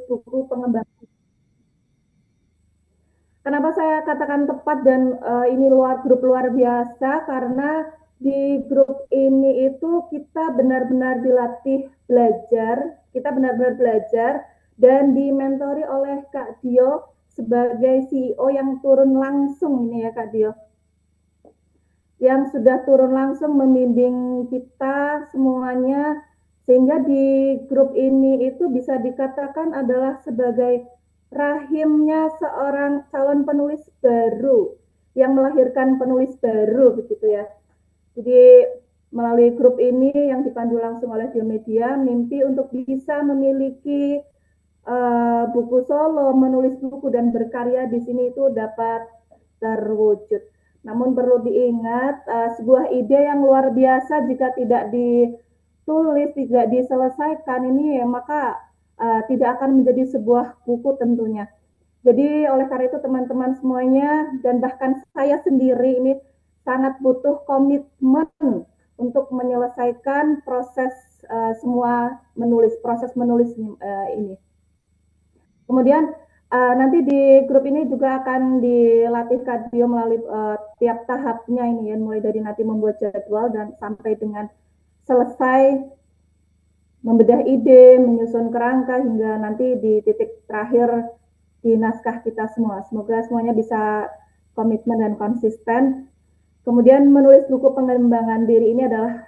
buku pengembangan. Kenapa saya katakan tepat dan ini grup luar biasa karena di grup ini itu kita benar-benar dilatih belajar, kita benar-benar belajar dan dimentori oleh Kak Dio sebagai CEO yang turun langsung ini ya Kak Dio, yang sudah turun langsung membimbing kita semuanya sehingga di grup ini itu bisa dikatakan adalah sebagai rahimnya seorang calon penulis baru yang melahirkan penulis baru begitu ya. Jadi melalui grup ini yang dipandu langsung oleh Biomedia, mimpi untuk bisa memiliki buku solo, menulis buku dan berkarya di sini itu dapat terwujud. Namun perlu diingat, sebuah ide yang luar biasa jika tidak ditulis, tidak diselesaikan ini, maka tidak akan menjadi sebuah buku tentunya. Jadi oleh karena itu teman-teman semuanya dan bahkan saya sendiri ini sangat butuh komitmen untuk menyelesaikan proses semua proses menulis ini. Kemudian nanti di grup ini juga akan dilatih Kadio melalui tiap tahapnya ini ya, mulai dari nanti membuat jadwal dan sampai dengan selesai membedah ide, menyusun kerangka hingga nanti di titik terakhir di naskah kita semua. Semoga semuanya bisa komitmen dan konsisten. Kemudian menulis buku pengembangan diri ini adalah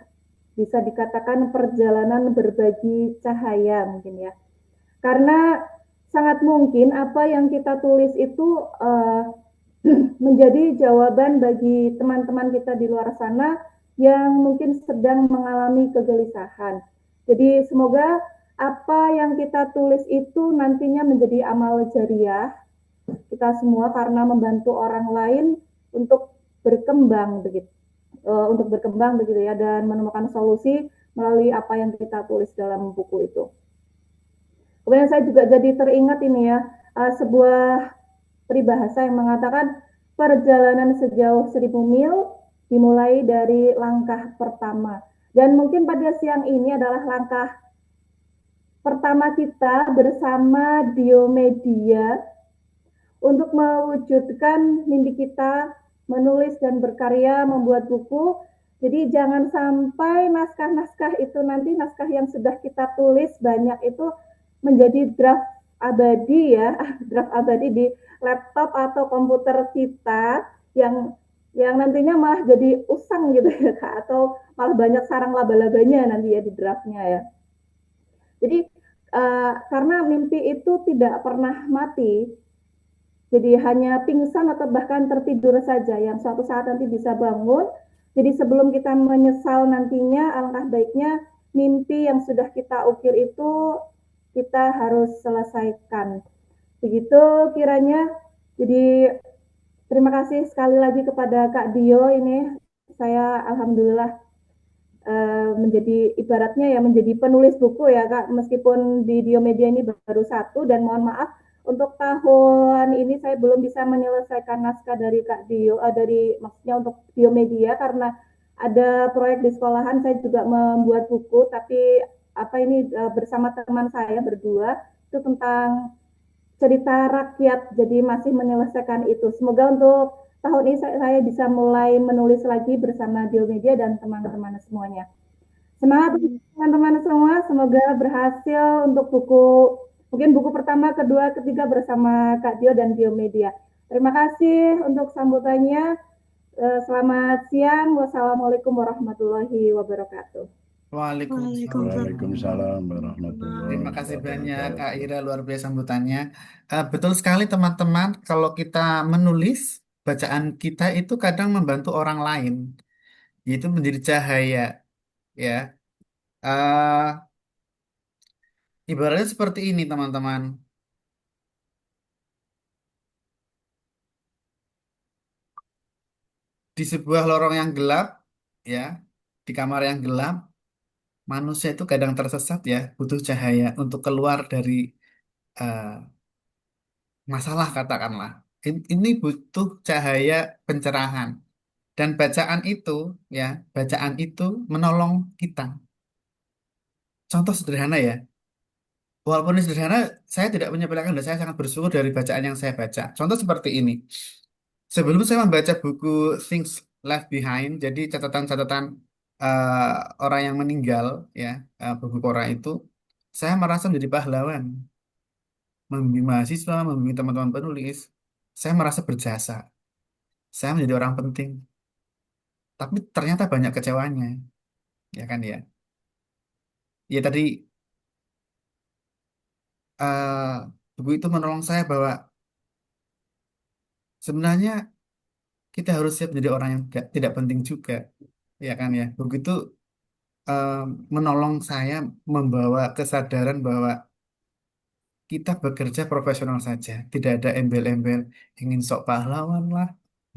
bisa dikatakan perjalanan berbagi cahaya mungkin ya. Karena sangat mungkin apa yang kita tulis itu menjadi jawaban bagi teman-teman kita di luar sana yang mungkin sedang mengalami kegelisahan. Jadi semoga apa yang kita tulis itu nantinya menjadi amal jariah kita semua karena membantu orang lain untuk berkembang begitu, untuk berkembang begitu ya dan menemukan solusi melalui apa yang kita tulis dalam buku itu. Kemudian saya juga jadi teringat ini ya, sebuah peribahasa yang mengatakan perjalanan sejauh 1.000 mil dimulai dari langkah pertama. Dan mungkin pada siang ini adalah langkah pertama kita bersama Diomedia untuk mewujudkan mimpi kita menulis dan berkarya, membuat buku. Jadi jangan sampai naskah-naskah itu nanti naskah yang sudah kita tulis banyak itu menjadi draft abadi ya, draft abadi di laptop atau komputer kita yang nantinya malah jadi usang gitu ya Kak, atau malah banyak sarang laba-labanya nanti ya di draftnya ya. Jadi karena mimpi itu tidak pernah mati, jadi hanya pingsan atau bahkan tertidur saja yang suatu saat nanti bisa bangun. Jadi sebelum kita menyesal nantinya, alangkah baiknya mimpi yang sudah kita ukir itu kita harus selesaikan. Begitu kiranya. Jadi terima kasih sekali lagi kepada Kak Dio ini. Saya alhamdulillah menjadi ibaratnya ya menjadi penulis buku ya Kak, meskipun di Diomedia ini baru satu dan mohon maaf untuk tahun ini saya belum bisa menyelesaikan naskah dari Kak Dio, dari maksudnya untuk Diomedia karena ada proyek di sekolahan saya juga membuat buku tapi apa ini bersama teman saya berdua itu tentang cerita rakyat jadi masih menyelesaikan itu. Semoga untuk tahun ini saya bisa mulai menulis lagi bersama Diomedia dan teman-teman semuanya. Semangat teman-teman semua, semoga berhasil untuk buku, mungkin buku pertama, kedua, ketiga bersama Kak Dio dan Biomedia. Terima kasih untuk sambutannya. Selamat siang. Wassalamualaikum warahmatullahi wabarakatuh. Waalaikumsalam. Waalaikumsalam Terima warahmatullahi kasih banyak Kak wabarakatuh. Ira, luar biasa sambutannya. Betul sekali teman-teman, kalau kita menulis, bacaan kita itu kadang membantu orang lain, yaitu menjadi cahaya, ya. Eh, Ibaratnya seperti ini teman-teman. Di sebuah lorong yang gelap, ya, di kamar yang gelap, manusia itu kadang tersesat ya, butuh cahaya untuk keluar dari eh, masalah katakanlah. Ini butuh cahaya pencerahan. Dan bacaan itu, ya, bacaan itu menolong kita. Contoh sederhana ya, walaupun ini sederhana, saya tidak menyepelekan dan saya sangat bersyukur dari bacaan yang saya baca. Contoh seperti ini. Sebelum saya membaca buku Things Left Behind, jadi catatan-catatan orang yang meninggal, ya, buku Quran itu, saya merasa menjadi pahlawan, membimbing mahasiswa, membimbing teman-teman penulis. Saya merasa berjasa, saya menjadi orang penting. Tapi ternyata banyak kecewanya, ya kan ya. Ya tadi eh, buku itu menolong saya bahwa sebenarnya kita harus siap menjadi orang yang tidak penting juga, ya kan ya. Buku itu eh, menolong saya membawa kesadaran bahwa kita bekerja profesional saja, tidak ada embel-embel ingin sok pahlawan lah,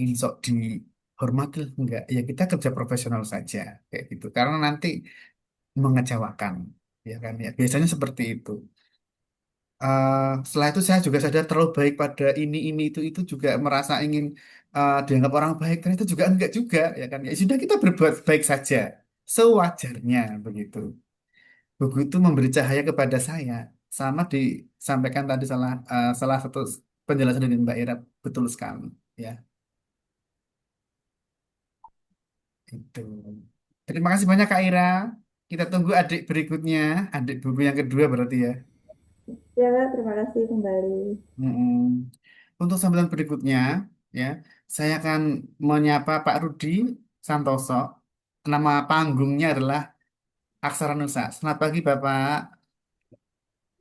ingin sok dihormati, enggak. Ya kita kerja profesional saja, kayak gitu. Karena nanti mengecewakan, ya kan ya. Biasanya seperti itu. Setelah itu saya juga sadar terlalu baik pada ini itu juga merasa ingin dianggap orang baik, dan itu juga enggak juga, ya kan. Ya sudah kita berbuat baik saja, sewajarnya begitu. Buku itu memberi cahaya kepada saya, sama disampaikan tadi salah satu penjelasan dari Mbak Ira betul sekali, ya itu. Terima kasih banyak Kak Ira. Kita tunggu adik berikutnya, adik buku yang kedua berarti ya. Ya, terima kasih kembali. Mm-mm. Untuk sambutan berikutnya, ya, saya akan menyapa Pak Rudi Santoso. Nama panggungnya adalah Aksara Nusa. Selamat pagi, Bapak.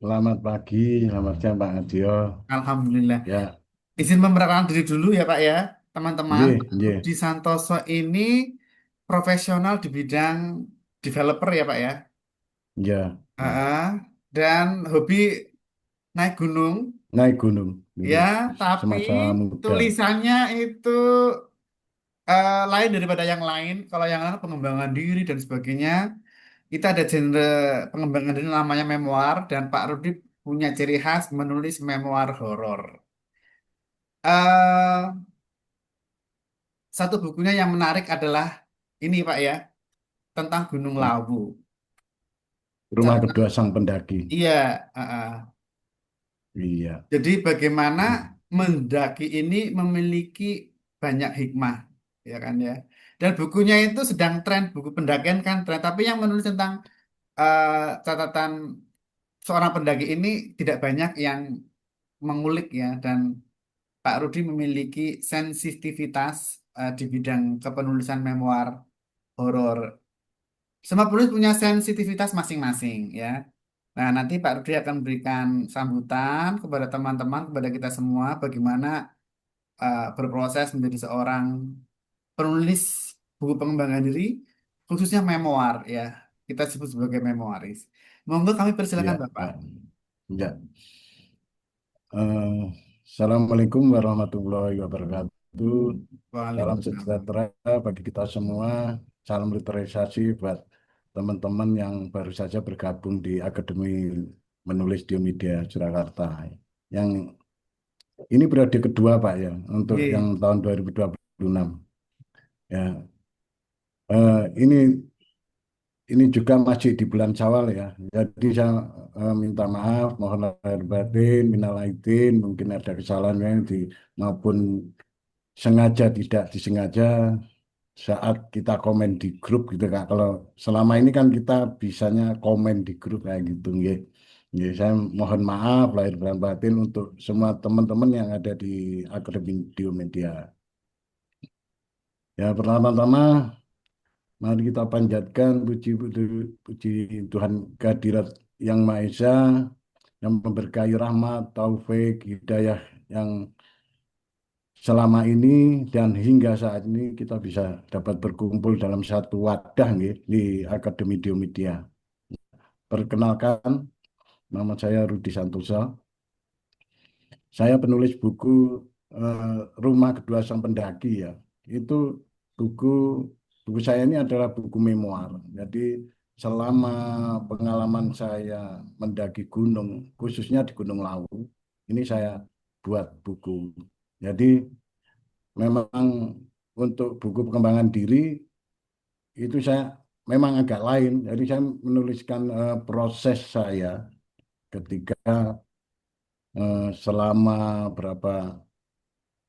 Selamat pagi, selamat siang Pak Adio. Alhamdulillah. Ya, Izin memperkenalkan diri dulu ya, Pak ya. Teman-teman, nggih, Pak nggih. Rudi Santoso ini profesional di bidang developer ya, Pak ya. Ya, ya. Ah, dan hobi naik gunung, Naik gunung dulu ya, tapi semasa muda. tulisannya itu lain daripada yang lain. Kalau yang lain pengembangan diri dan sebagainya, kita ada genre pengembangan diri namanya memoir, dan Pak Rudi punya ciri khas menulis memoir horor. eh Satu bukunya yang menarik adalah ini Pak ya, tentang Gunung Lawu. Rumah Catatan, kedua sang pendaki. iya, Iya. jadi bagaimana mendaki ini memiliki banyak hikmah, ya kan ya. Dan bukunya itu sedang tren, buku pendakian kan tren, tapi yang menulis tentang eh, catatan seorang pendaki ini tidak banyak yang mengulik ya, dan Pak Rudi memiliki sensitivitas di bidang kepenulisan memoir horor. Semua penulis punya sensitivitas masing-masing ya. Nah, nanti Pak Rudi akan memberikan sambutan kepada teman-teman, kepada kita semua, bagaimana berproses menjadi seorang penulis buku pengembangan diri, khususnya memoir ya. Kita sebut sebagai memoiris. Monggo kami persilakan Iya, Bapak. Pak. Ya. Eh, Assalamualaikum warahmatullahi wabarakatuh. Salam Waalaikumsalam. sejahtera bagi kita semua. Salam literasi buat teman-teman yang baru saja bergabung di Akademi Menulis di Media Surakarta. Yang ini periode kedua, Pak, ya, untuk yang Oke. tahun 2026. Ya, ini juga masih di bulan Syawal ya. Jadi saya minta maaf, mohon lahir batin, minal aidin, mungkin ada kesalahan yang maupun sengaja tidak disengaja saat kita komen di grup gitu Kak. Kalau selama ini kan kita bisanya komen di grup kayak gitu nggih. Nggih, saya mohon maaf lahir dan batin untuk semua teman-teman yang ada di Akademi Video Media. Ya, pertama-tama mari kita panjatkan puji Tuhan kehadirat yang Maha Esa yang memberkahi rahmat, taufik, hidayah yang selama ini dan hingga saat ini kita bisa dapat berkumpul dalam satu wadah nggih, di Akademi Diomedia. Perkenalkan, nama saya Rudi Santosa. Saya penulis buku eh, Rumah Kedua Sang Pendaki ya. Itu buku buku saya ini adalah buku memoir. Jadi selama pengalaman saya mendaki gunung, khususnya di Gunung Lawu, ini saya buat buku. Jadi memang untuk buku pengembangan diri itu saya memang agak lain. Jadi saya menuliskan proses saya ketika selama berapa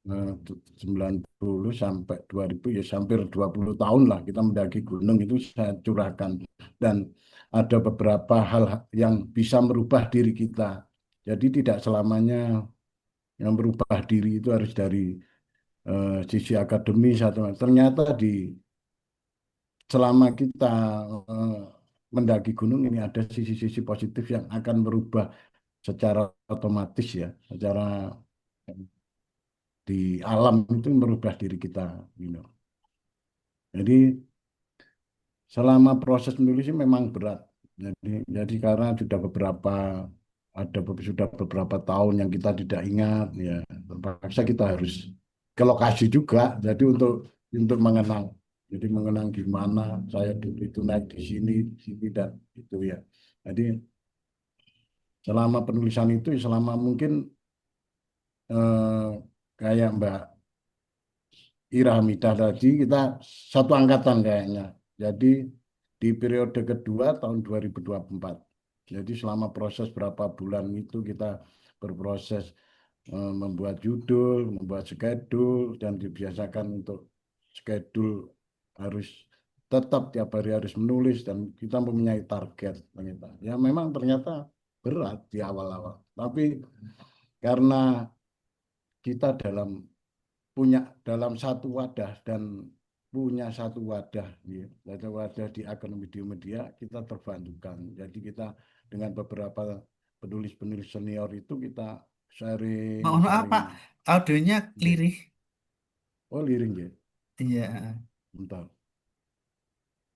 90 sampai 2000 ya hampir 20 tahun lah kita mendaki gunung itu saya curahkan dan ada beberapa hal yang bisa merubah diri kita. Jadi tidak selamanya yang merubah diri itu harus dari sisi akademis atau ternyata di selama kita eh, mendaki gunung ini ada sisi-sisi positif yang akan merubah secara otomatis ya, secara di alam itu merubah diri kita, you know. Jadi selama proses menulis ini memang berat. Jadi karena sudah beberapa tahun yang kita tidak ingat, ya terpaksa kita harus ke lokasi juga. Jadi untuk mengenang, jadi mengenang gimana saya dulu itu naik di sini dan itu ya. Jadi selama penulisan itu, selama mungkin kayak Mbak Ira Hamidah tadi kita satu angkatan kayaknya. Jadi di periode kedua tahun 2024. Jadi selama proses berapa bulan itu kita berproses membuat judul, membuat schedule dan dibiasakan untuk schedule harus tetap tiap hari harus menulis dan kita mempunyai target ternyata. Ya memang ternyata berat di awal-awal. Tapi karena kita punya dalam satu wadah dan punya satu wadah, ya, satu wadah di akademi di media kita terbantukan. Jadi kita dengan beberapa penulis-penulis senior itu kita Mohon maaf sering-sering. Pak, audionya Ya. lirih. Oh liring ya, Iya, bentar.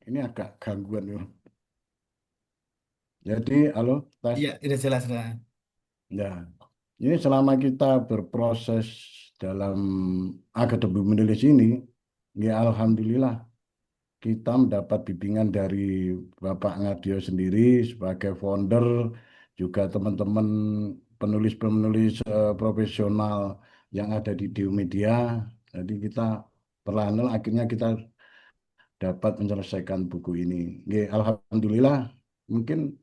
Ini agak gangguan ya. Jadi halo tes. iya, udah jelas dah. Ya, ini selama kita berproses dalam akademi menulis ini, ya alhamdulillah kita mendapat bimbingan dari Bapak Ngadio sendiri sebagai founder, juga teman-teman penulis-penulis profesional yang ada di Dio Media. Jadi kita perlahan akhirnya kita dapat menyelesaikan buku ini. Ya, alhamdulillah, mungkin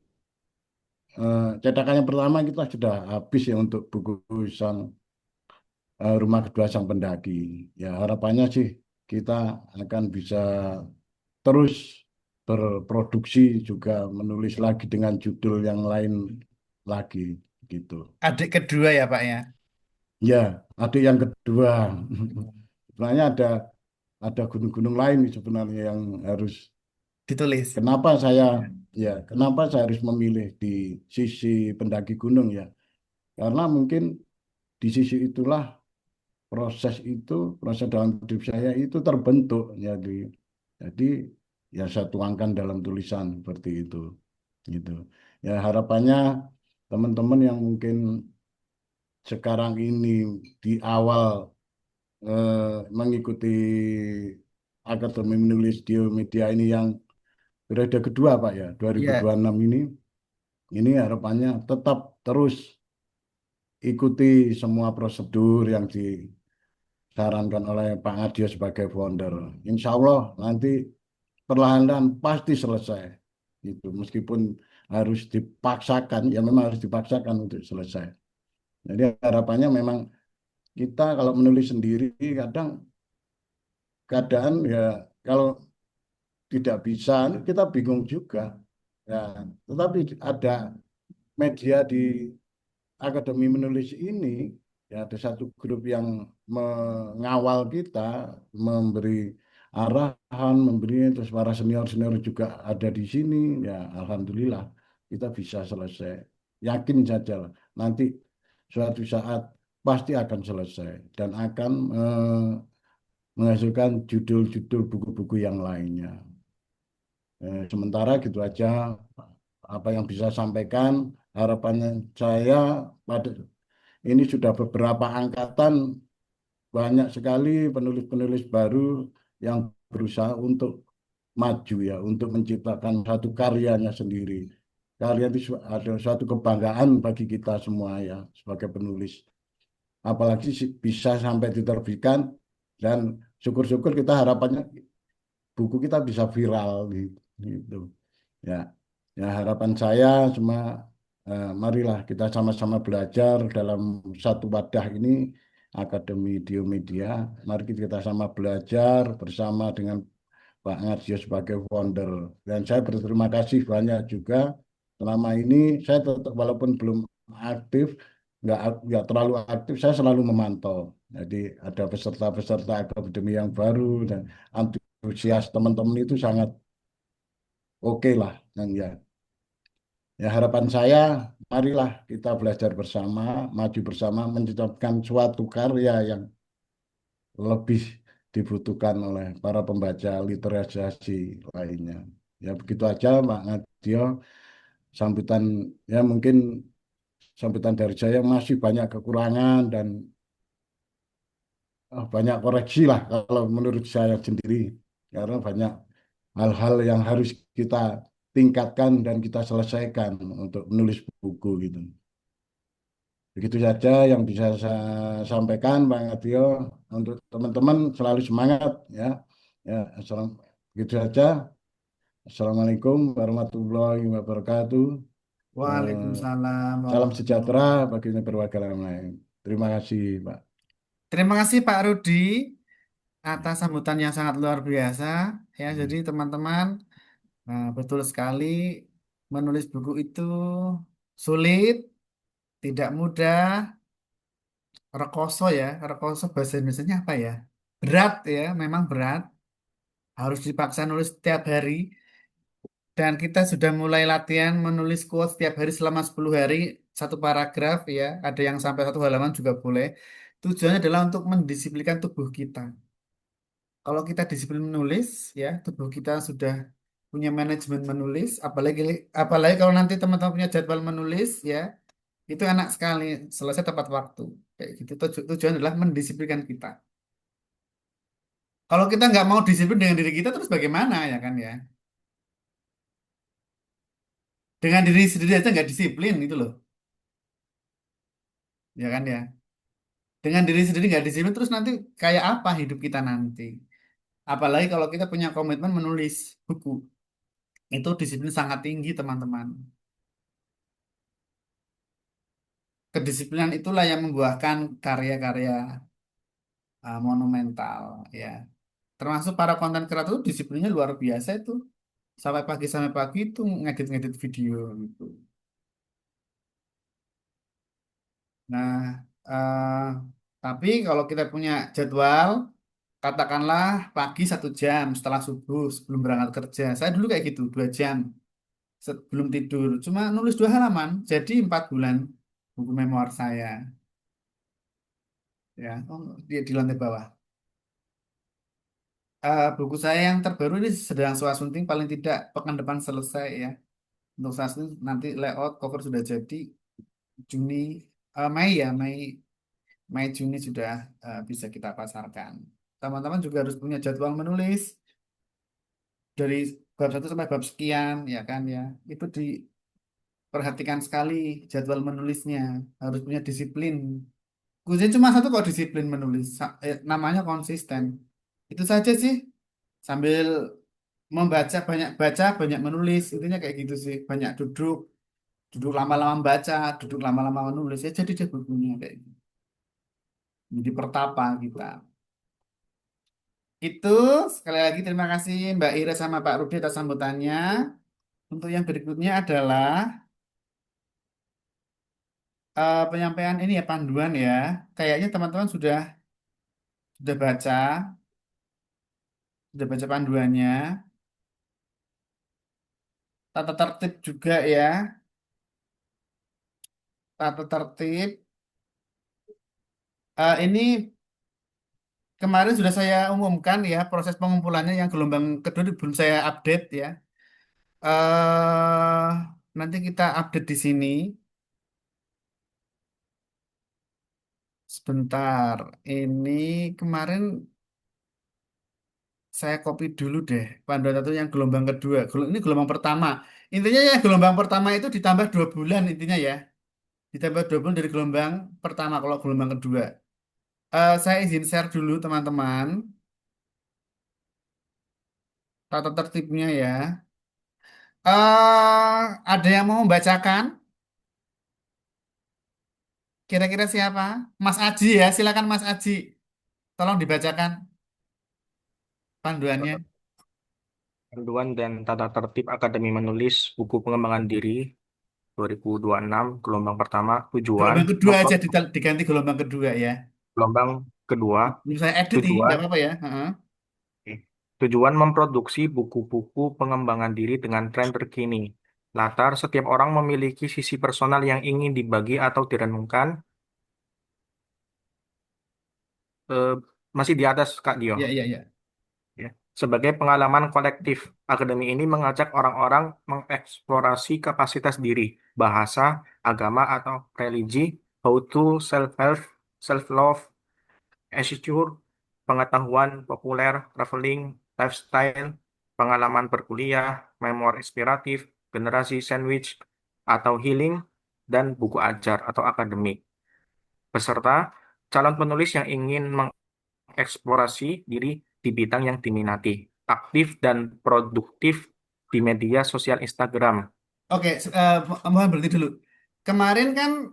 cetakan yang pertama kita sudah habis ya untuk buku sang Rumah Kedua Sang Pendaki. Ya harapannya sih kita akan bisa terus berproduksi juga menulis lagi dengan judul yang lain lagi gitu. Adik kedua ya Pak ya. Ya, ada yang kedua. Sebenarnya ada gunung-gunung lain sebenarnya yang harus Ditulis. kenapa saya kenapa saya harus memilih di sisi pendaki gunung ya. Karena mungkin di sisi itulah proses dalam hidup saya itu terbentuk jadi ya saya tuangkan dalam tulisan seperti itu gitu ya harapannya teman-teman yang mungkin sekarang ini di awal mengikuti Akademi Menulis di Media ini yang periode kedua Pak ya Iya, 2026 ini harapannya tetap terus ikuti semua prosedur yang disarankan oleh Pak Adio sebagai founder. Insya Allah nanti perlahan-lahan pasti selesai. Itu meskipun harus dipaksakan, ya memang harus dipaksakan untuk selesai. Jadi harapannya memang kita kalau menulis sendiri kadang keadaan ya kalau tidak bisa kita bingung juga. Ya, tetapi ada media di Akademi Menulis ini ya ada satu grup yang mengawal kita, memberi arahan, memberi terus para senior-senior juga ada di sini. Ya, alhamdulillah kita bisa selesai. Yakin saja lah, nanti suatu saat pasti akan selesai dan akan menghasilkan judul-judul buku-buku yang lainnya. Sementara gitu aja apa yang bisa sampaikan. Harapannya saya pada ini sudah beberapa angkatan, banyak sekali penulis-penulis baru yang berusaha untuk maju ya, untuk menciptakan satu karyanya sendiri. Karya itu ada suatu kebanggaan bagi kita semua ya, sebagai penulis. Apalagi bisa sampai diterbitkan dan syukur-syukur kita harapannya buku kita bisa viral gitu. Ya, ya harapan saya cuma Marilah kita sama-sama belajar dalam satu wadah ini, Akademi Diomedia. Mari kita sama belajar bersama dengan Pak Ngarsio sebagai founder. Dan saya berterima kasih banyak juga selama ini saya tetap walaupun belum aktif, nggak terlalu aktif, saya selalu memantau. Jadi ada peserta-peserta akademi yang baru dan antusias teman-teman itu sangat oke lah. Dan ya, ya harapan saya, marilah kita belajar bersama, maju bersama, menciptakan suatu karya yang lebih dibutuhkan oleh para pembaca literasi lainnya. Ya begitu aja Pak Ngadio, sambutan ya mungkin sambutan dari saya masih banyak kekurangan dan banyak koreksi lah kalau menurut saya sendiri. Karena banyak hal-hal yang harus kita tingkatkan dan kita selesaikan untuk menulis buku gitu. Begitu saja yang bisa saya sampaikan, Pak Ngadio. Untuk teman-teman selalu semangat ya. Ya, begitu saja. Assalamualaikum warahmatullahi wabarakatuh. Eh, Waalaikumsalam Salam sejahtera warahmatullahi wabarakatuh. bagi berbagai lain. Terima kasih, Pak. Terima kasih Pak Rudi atas sambutan yang sangat luar biasa. Ya, jadi Hmm. teman-teman, nah, betul sekali menulis buku itu sulit, tidak mudah, rekoso ya. Rekoso bahasa Indonesianya apa ya? Berat ya, memang berat. Harus dipaksa nulis setiap hari. Dan kita sudah mulai latihan menulis quote setiap hari selama 10 hari, satu paragraf ya. Ada yang sampai satu halaman juga boleh. Tujuannya adalah untuk mendisiplinkan tubuh kita. Kalau kita disiplin menulis, ya, tubuh kita sudah punya manajemen menulis, apalagi apalagi kalau nanti teman-teman punya jadwal menulis, ya, itu enak sekali, selesai tepat waktu. Kayak gitu. Tujuan adalah mendisiplinkan kita. Kalau kita nggak mau disiplin dengan diri kita, terus bagaimana ya kan ya? Dengan diri sendiri aja nggak disiplin itu loh, ya kan ya? Dengan diri sendiri nggak disiplin, terus nanti kayak apa hidup kita nanti? Apalagi kalau kita punya komitmen menulis buku, itu disiplin sangat tinggi teman-teman. Kedisiplinan itulah yang membuahkan karya-karya monumental ya. Termasuk para konten kreator itu disiplinnya luar biasa itu. Sampai pagi itu ngedit-ngedit video gitu. Nah, eh, tapi kalau kita punya jadwal, katakanlah pagi 1 jam setelah subuh sebelum berangkat kerja. Saya dulu kayak gitu, 2 jam sebelum tidur. Cuma nulis 2 halaman, jadi 4 bulan buku memoir saya. Ya, oh, di lantai bawah. Buku saya yang terbaru ini sedang sunting paling tidak pekan depan selesai ya. Untuk saat ini nanti layout cover sudah jadi Juni Mei ya Mei Juni sudah bisa kita pasarkan. Teman-teman juga harus punya jadwal menulis dari bab 1 sampai bab sekian ya kan ya. Itu diperhatikan sekali jadwal menulisnya, harus punya disiplin. Kuncinya cuma satu kok disiplin menulis, namanya konsisten. Itu saja sih. Sambil membaca banyak baca banyak menulis intinya kayak gitu sih banyak duduk duduk lama-lama baca duduk lama-lama menulis ya jadi deh bukunya kayak gitu jadi pertapa kita itu sekali lagi terima kasih Mbak Ira sama Pak Rudi atas sambutannya untuk yang berikutnya adalah penyampaian ini ya panduan ya kayaknya teman-teman sudah baca panduannya tata tertib juga ya tata tertib. Ini kemarin sudah saya umumkan ya proses pengumpulannya yang gelombang kedua belum saya update ya. eh Nanti kita update di sini. Sebentar. Ini kemarin saya copy dulu deh panduan satu yang gelombang kedua. Ini gelombang pertama. Intinya ya gelombang pertama itu ditambah 2 bulan intinya ya. Ditambah 2 bulan dari gelombang pertama kalau gelombang kedua. Saya izin share dulu teman-teman tata tertibnya ya. Ada yang mau membacakan? Kira-kira siapa? Mas Aji ya, silakan Mas Aji. Tolong dibacakan panduannya. Panduan dan Tata Tertib Akademi Menulis Buku Pengembangan Diri 2026, gelombang pertama, tujuan, Gelombang kedua aja diganti gelombang kedua ya. gelombang kedua, Belum saya edit nih, nggak tujuan, apa-apa ya. Heeh. tujuan memproduksi buku-buku pengembangan diri dengan tren terkini. Latar, setiap orang memiliki sisi personal yang ingin dibagi atau direnungkan. Eh, Masih di atas, Kak Dio. Iya, iya, iya. Ya. Sebagai pengalaman kolektif, akademi ini mengajak orang-orang mengeksplorasi kapasitas diri, bahasa, agama, atau religi, how to self-help, self-love, attitude, pengetahuan populer, traveling, lifestyle, pengalaman berkuliah, memori inspiratif, generasi sandwich, atau healing, dan buku ajar atau akademik. Peserta, calon penulis yang ingin eksplorasi diri di bidang yang diminati, aktif dan produktif di media sosial Instagram. Oke, mohon berhenti dulu. Kemarin kan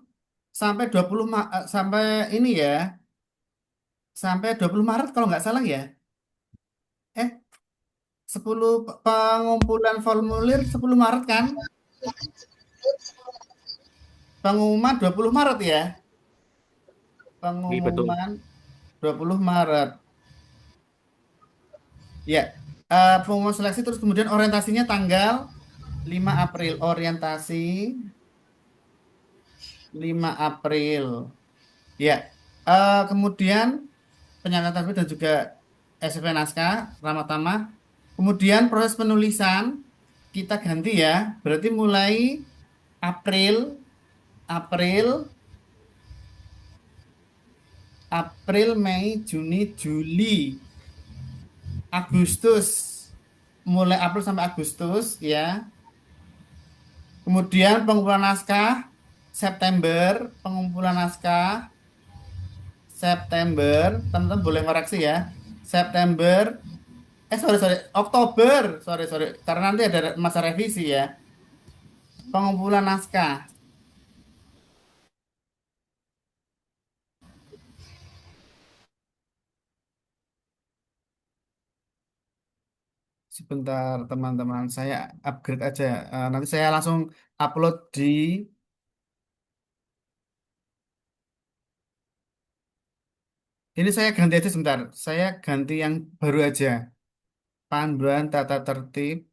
sampai 20 sampai ini ya, sampai 20 Maret kalau nggak salah ya. Eh, 10 pengumpulan formulir 10 Maret kan? Pengumuman 20 Maret ya. Iya, betul. Pengumuman 20 Maret. Ya, pengumuman seleksi terus kemudian orientasinya tanggal 5 April. Orientasi 5 April. Ya, kemudian penyangkatan dan juga SPP naskah, ramah tamah. Kemudian proses penulisan kita ganti ya. Berarti mulai April, April, April, Mei, Juni, Juli, Agustus. Mulai April sampai Agustus ya. Kemudian pengumpulan naskah September, pengumpulan naskah September, teman-teman boleh koreksi ya. September, sorry, Oktober, sorry, karena nanti ada masa revisi ya. Pengumpulan naskah. Sebentar teman-teman, saya upgrade aja. Nanti saya langsung upload di. Ini saya ganti aja sebentar. Saya ganti yang baru aja. Panduan tata tertib.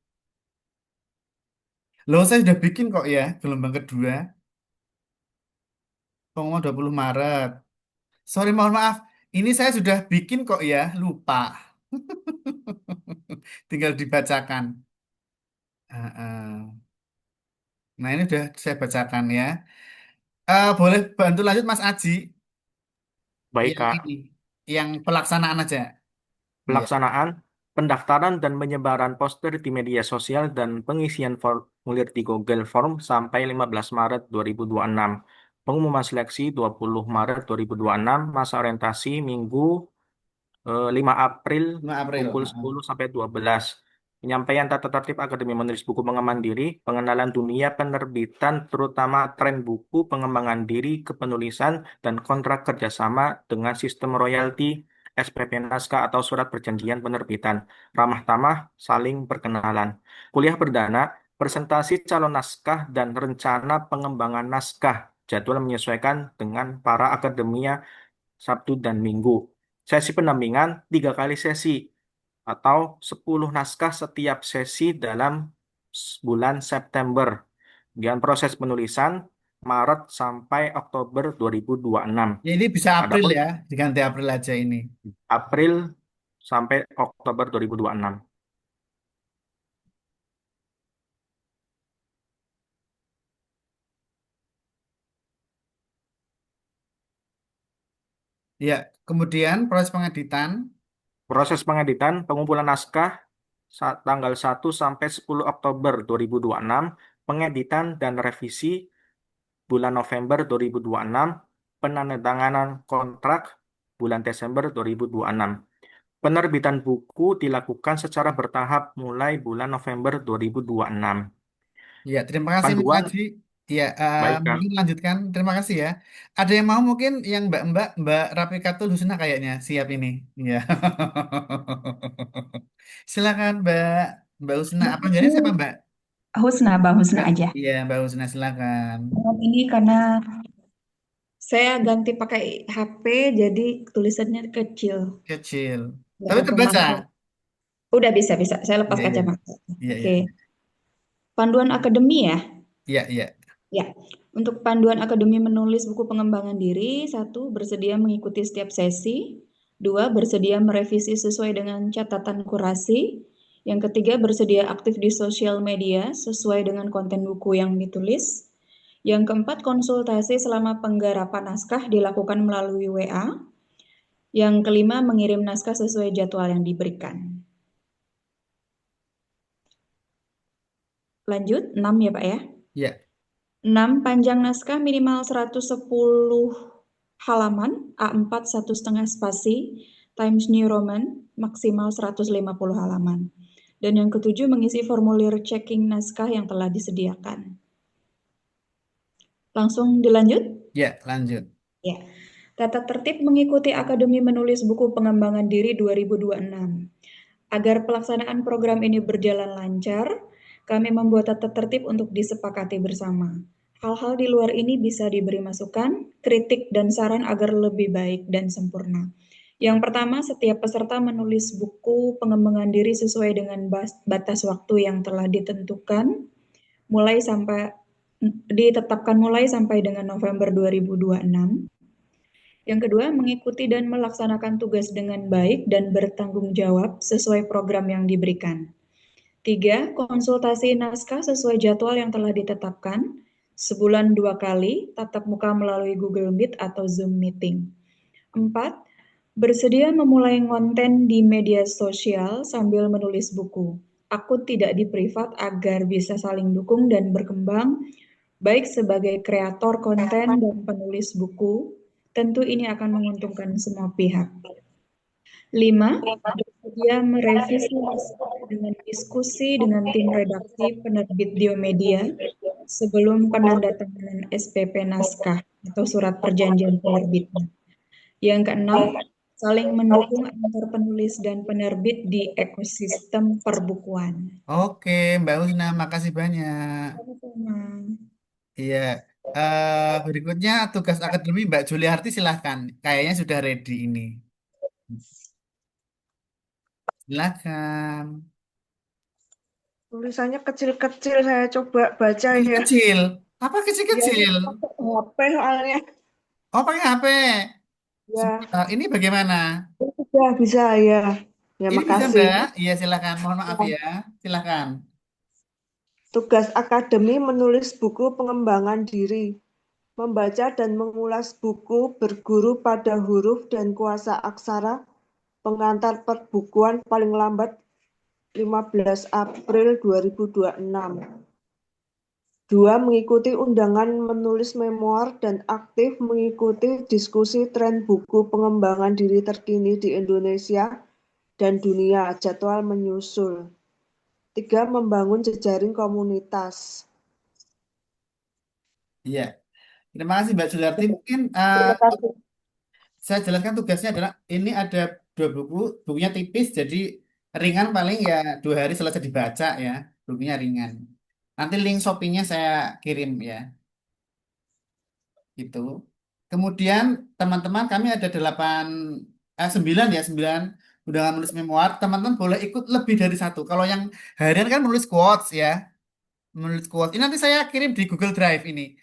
Loh, saya sudah bikin kok ya, gelombang kedua. Pengumuman 20 Maret. Sorry, mohon maaf. Ini saya sudah bikin kok ya, lupa. Tinggal dibacakan. Nah, ini sudah saya bacakan ya. Boleh bantu lanjut Mas Aji. Baik, Yang Kak. ini, yang pelaksanaan aja. Iya. Pelaksanaan, pendaftaran dan penyebaran poster di media sosial dan pengisian formulir di Google Form sampai 15 Maret 2026. Pengumuman seleksi 20 Maret 2026, masa orientasi Minggu 5 April 5 April. pukul 10 sampai 12. Penyampaian tata tertib Akademi Menulis Buku Pengembangan Diri, pengenalan dunia penerbitan terutama tren buku pengembangan diri, kepenulisan, dan kontrak kerjasama dengan sistem royalti, SPP naskah atau surat perjanjian penerbitan, ramah tamah, saling perkenalan. Kuliah perdana, presentasi calon naskah dan rencana pengembangan naskah, jadwal menyesuaikan dengan para akademia Sabtu dan Minggu. Sesi pendampingan 3 kali sesi atau 10 naskah setiap sesi dalam bulan September. Dan proses penulisan Maret sampai Oktober 2026. Ya, ini bisa April Adapun ya, diganti April aja ini. April sampai Oktober 2026. Ya, kemudian proses pengeditan. Proses pengeditan pengumpulan naskah tanggal 1 sampai 10 Oktober 2026, pengeditan dan revisi bulan November 2026, penandatanganan kontrak bulan Desember 2026. Penerbitan buku dilakukan secara bertahap mulai bulan November 2026. Ya, terima kasih Mas Panduan Aji. Ya, Baik, Kak. mungkin lanjutkan. Terima kasih ya. Ada yang mau mungkin yang Mbak Rapikatul Husna kayaknya siap ini. Iya. Silakan Mbak Husna. Apa jadi siapa Mbak? Husna, Bang Husna Mbak, aja. iya Mbak Husna silakan. Ini karena saya ganti pakai HP, jadi tulisannya kecil. Kecil. Ya, Tapi terbaca. perkembangan. Udah bisa. Saya lepas Iya, iya. kacamata. Iya, iya. Oke. Panduan akademi ya. Iya, iya. Ya. Untuk panduan akademi menulis buku pengembangan diri, satu, bersedia mengikuti setiap sesi. Dua, bersedia merevisi sesuai dengan catatan kurasi. Yang ketiga, bersedia aktif di sosial media sesuai dengan konten buku yang ditulis. Yang keempat, konsultasi selama penggarapan naskah dilakukan melalui WA. Yang kelima, mengirim naskah sesuai jadwal yang diberikan. Lanjut, 6 ya Pak ya. Iya. 6, panjang naskah minimal 110 halaman, A4 1,5 spasi, Times New Roman, maksimal 150 halaman. Dan yang ketujuh, mengisi formulir checking naskah yang telah disediakan. Langsung dilanjut? Iya, lanjut. Ya. Tata tertib mengikuti Akademi Menulis Buku Pengembangan Diri 2026. Agar pelaksanaan program ini berjalan lancar, kami membuat tata tertib untuk disepakati bersama. Hal-hal di luar ini bisa diberi masukan, kritik, dan saran agar lebih baik dan sempurna. Yang pertama, setiap peserta menulis buku pengembangan diri sesuai dengan batas waktu yang telah ditetapkan mulai sampai dengan November 2026. Yang kedua, mengikuti dan melaksanakan tugas dengan baik dan bertanggung jawab sesuai program yang diberikan. Tiga, konsultasi naskah sesuai jadwal yang telah ditetapkan, sebulan 2 kali, tatap muka melalui Google Meet atau Zoom Meeting. 4, bersedia memulai konten di media sosial sambil menulis buku. Akun tidak di privat agar bisa saling dukung dan berkembang, baik sebagai kreator konten dan penulis buku. Tentu ini akan menguntungkan semua pihak. 5, bersedia merevisi dengan diskusi dengan tim redaksi penerbit Diomedia sebelum penandatanganan SPP naskah atau surat perjanjian penerbitnya. Yang keenam, saling mendukung antar penulis dan penerbit di ekosistem perbukuan. Oke, Mbak Husna, makasih banyak. Sama-sama. Iya. Berikutnya tugas akademi Mbak Juliarti silahkan. Kayaknya sudah ready ini. Silahkan. Tulisannya kecil-kecil, saya coba baca ya. Kecil. Apa Ya, kecil-kecil? pakai HP soalnya. Oh, pakai HP. Ya, Ini bagaimana? sudah bisa ya. Ya, Ini bisa makasih. Mbak? Iya, silakan. Mohon maaf Ya. ya. Silakan. Tugas akademi menulis buku pengembangan diri, membaca dan mengulas buku, berguru pada huruf dan kuasa aksara, pengantar perbukuan paling lambat 15 April 2026. 2. Mengikuti undangan menulis memoir dan aktif mengikuti diskusi tren buku pengembangan diri terkini di Indonesia dan dunia. Jadwal menyusul. 3. Membangun jejaring komunitas. Iya. Terima kasih Mbak Juliarti. Mungkin Terima kasih. saya jelaskan tugasnya adalah ini ada 2 buku, bukunya tipis, jadi ringan paling ya 2 hari selesai dibaca ya, bukunya ringan. Nanti link Shopee-nya saya kirim ya, gitu. Kemudian teman-teman kami ada 9 ya, 9 undangan menulis memoir. Teman-teman boleh ikut lebih dari satu. Kalau yang harian kan menulis quotes ya, menulis quotes. Ini nanti saya kirim di Google Drive ini.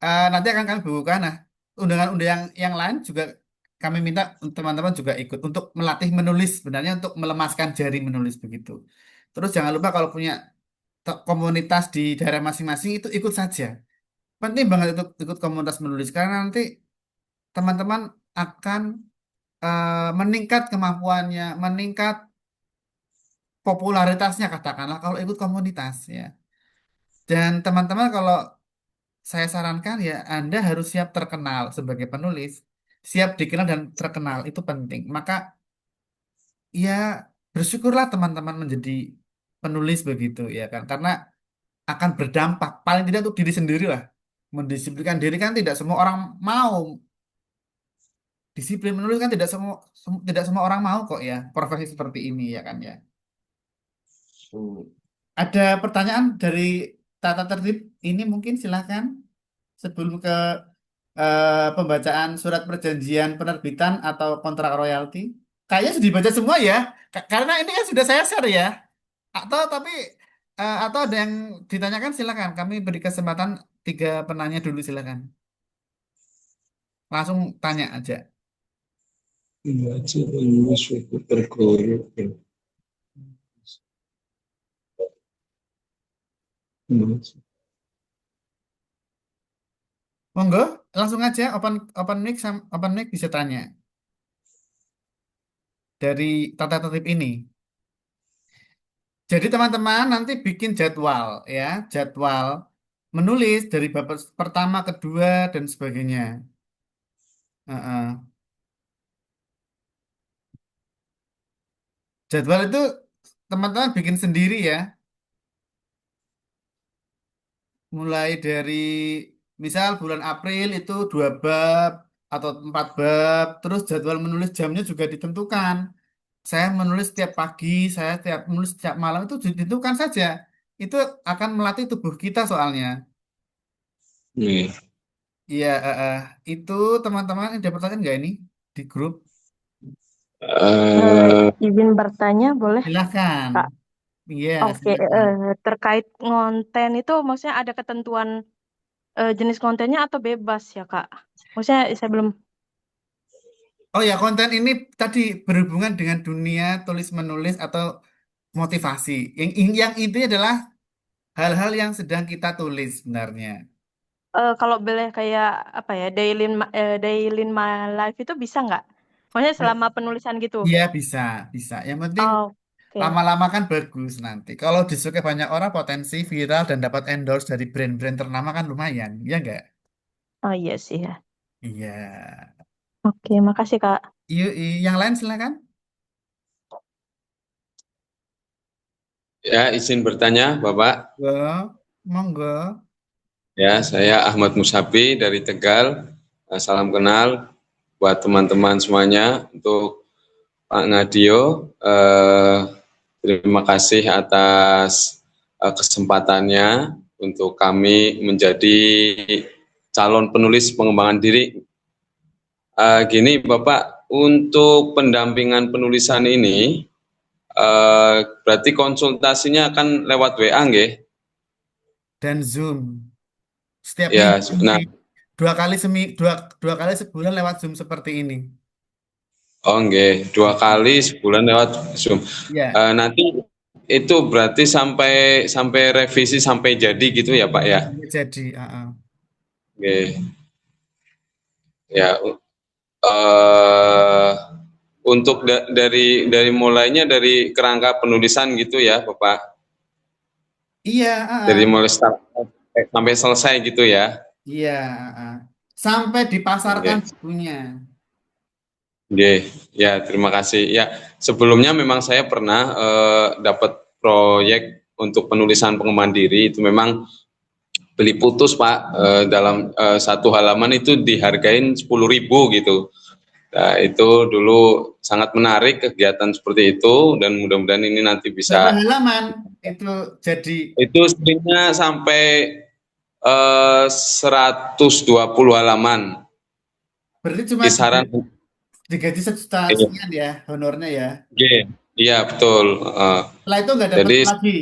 Nanti akan kami bukukan. Nah, undangan-undangan yang lain juga kami minta teman-teman juga ikut untuk melatih menulis, sebenarnya untuk melemaskan jari menulis begitu. Terus jangan lupa kalau punya komunitas di daerah masing-masing itu ikut saja. Penting banget untuk ikut komunitas menulis karena nanti teman-teman akan meningkat kemampuannya, meningkat popularitasnya katakanlah kalau ikut komunitas ya. Dan teman-teman kalau saya sarankan ya Anda harus siap terkenal sebagai penulis, siap dikenal dan terkenal itu penting. Maka ya bersyukurlah teman-teman menjadi penulis begitu ya kan, karena akan berdampak paling tidak untuk diri sendiri lah. Mendisiplinkan diri kan tidak semua orang mau. Disiplin menulis kan tidak semua orang mau kok ya, profesi seperti ini ya kan ya. Ada pertanyaan dari tata tertib ini mungkin silakan sebelum ke pembacaan surat perjanjian penerbitan atau kontrak royalti. Kayaknya sudah dibaca semua ya, karena ini kan sudah saya share ya. Atau ada yang ditanyakan silakan. Kami beri kesempatan 3 penanya dulu silakan. Langsung tanya aja. Membaca menulis suku perguru. Membaca. Monggo, langsung aja open mic bisa tanya dari tata tertib ini. Jadi teman-teman nanti bikin jadwal ya, jadwal menulis dari bab pertama, kedua dan sebagainya. Heeh. Jadwal itu teman-teman bikin sendiri ya, mulai dari misal bulan April itu 2 bab atau 4 bab, terus jadwal menulis jamnya juga ditentukan. Saya menulis setiap pagi, saya tiap menulis setiap malam itu ditentukan saja. Itu akan melatih tubuh kita soalnya. Nih. Iya, itu teman-teman ada pertanyaan nggak ini di grup? Izin bertanya boleh, Silahkan. Kak? Iya, Oke, silakan. terkait konten itu maksudnya ada ketentuan jenis kontennya atau bebas ya, Kak? Maksudnya saya belum. Oh ya, konten ini tadi berhubungan dengan dunia tulis menulis atau motivasi. Yang intinya adalah hal-hal yang sedang kita tulis sebenarnya. Kalau boleh kayak apa ya, daily in my life itu bisa nggak? Maksudnya selama penulisan gitu. Iya, bisa, bisa. Yang penting Oke. lama-lama kan bagus nanti. Kalau disukai banyak orang, potensi viral dan dapat endorse dari brand-brand ternama kan lumayan, ya enggak? Oh iya sih ya. Iya. Oke, makasih, Kak. Yuk, yang lain silakan. Ya, izin bertanya, Bapak. Monggo. Ya, saya Ahmad Musabi dari Tegal. Salam kenal buat teman-teman semuanya. Untuk Pak Ngadio, terima kasih atas kesempatannya untuk kami menjadi calon penulis pengembangan diri. Gini, Bapak, untuk pendampingan penulisan ini, berarti konsultasinya akan lewat WA, nggih? Dan Zoom. Setiap Ya, minggu nah, sih. Dua kali sebulan lewat Zoom seperti ini. oh nggih, 2 kali sebulan lewat Zoom. Ya, Nanti itu berarti sampai revisi sampai jadi gitu ya, Pak ya? jadi. Nggih. Ya, eh untuk dari mulainya dari kerangka penulisan gitu ya, Bapak. Iya, Dari mulai start sampai selesai gitu ya. iya. Sampai dipasarkan Nggih. bukunya. Nggih. Ya, terima kasih. Ya, sebelumnya memang saya pernah dapat proyek untuk penulisan pengembangan diri, itu memang beli putus Pak, dalam 1 halaman itu dihargain 10.000 gitu. Nah, itu dulu sangat menarik kegiatan seperti itu, dan mudah-mudahan ini nanti Berapa bisa. halaman itu jadi? Itu seringnya sampai 120 halaman. Berarti cuma Kisaran. digaji 1 juta sekian ya honornya ya. Iya, betul. Setelah itu nggak dapat Jadi lagi.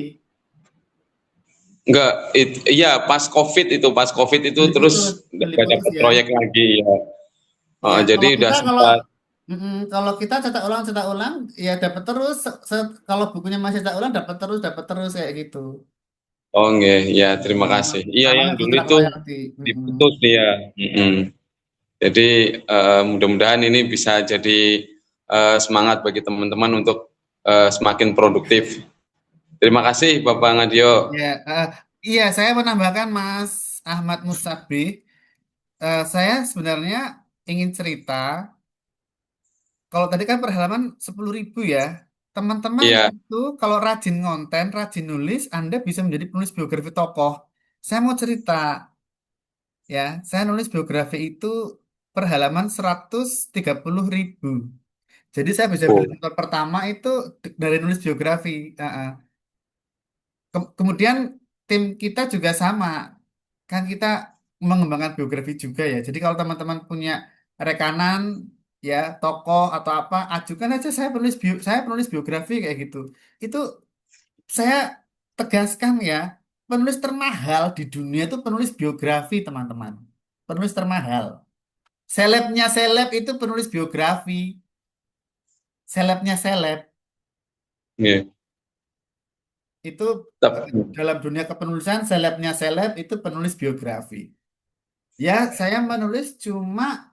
enggak, iya pas COVID itu Beli terus putus, beli nggak putus dapat ya. proyek lagi ya. Ya, Jadi udah sempat. kalau kita cetak ulang, ya dapat terus. Kalau bukunya masih cetak ulang dapat terus kayak gitu. Oh nggih, ya terima kasih. Iya, yang Namanya dulu kontrak itu royalti. diputus dia. Jadi mudah-mudahan ini bisa jadi semangat bagi teman-teman untuk semakin produktif. Terima kasih Bapak Ngadio. Ya, iya saya menambahkan Mas Ahmad Musabi. Saya sebenarnya ingin cerita. Kalau tadi kan per halaman 10.000 ya. Teman-teman Iya, itu kalau rajin ngonten, rajin nulis, Anda bisa menjadi penulis biografi tokoh. Saya mau cerita. ya, saya nulis biografi itu per halaman 130.000. Jadi saya bisa bilang Oh, motor pertama itu dari nulis biografi. Kemudian tim kita juga sama, kan kita mengembangkan biografi juga ya. Jadi kalau teman-teman punya rekanan, ya tokoh atau apa, ajukan aja saya penulis biografi kayak gitu. Itu saya tegaskan ya, penulis termahal di dunia itu penulis biografi teman-teman. Penulis termahal. Selebnya seleb itu penulis biografi. Selebnya seleb iya. itu Tapi, dalam dunia kepenulisan selebnya seleb itu penulis biografi. Ya, saya menulis cuma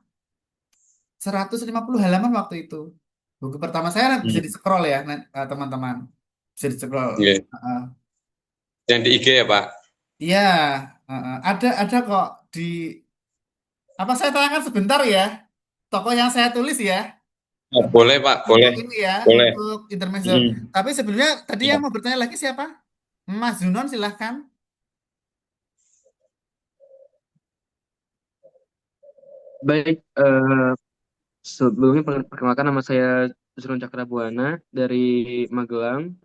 150 halaman waktu itu. Buku pertama saya bisa hmm, di-scroll ya, teman-teman. Bisa di-scroll. iya. Heeh. Yang di IG ya, Pak? Iya, heeh. Ada kok di apa saya tayangkan sebentar ya. Toko yang saya tulis ya Oh, boleh, Pak, untuk boleh. ini ya, Boleh. untuk intermezzo. Hmm, Tapi sebelumnya tadi iya. yang mau bertanya lagi siapa? Mas Junon silahkan. Baik, sebelumnya perkenalkan nama saya Zurun Cakrabuana dari Magelang.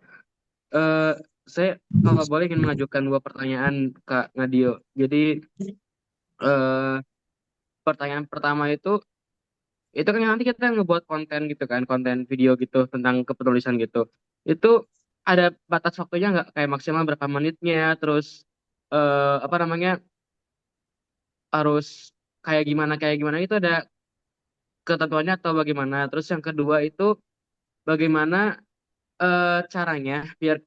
Eh, saya kalau boleh ingin mengajukan dua pertanyaan Kak Ngadio. Jadi eh, pertanyaan pertama itu kan nanti kita ngebuat konten gitu kan, konten video gitu tentang kepenulisan gitu. Itu ada batas waktunya nggak? Kayak maksimal berapa menitnya? Terus apa namanya harus kayak gimana itu ada ketentuannya atau bagaimana? Terus yang kedua itu bagaimana caranya biar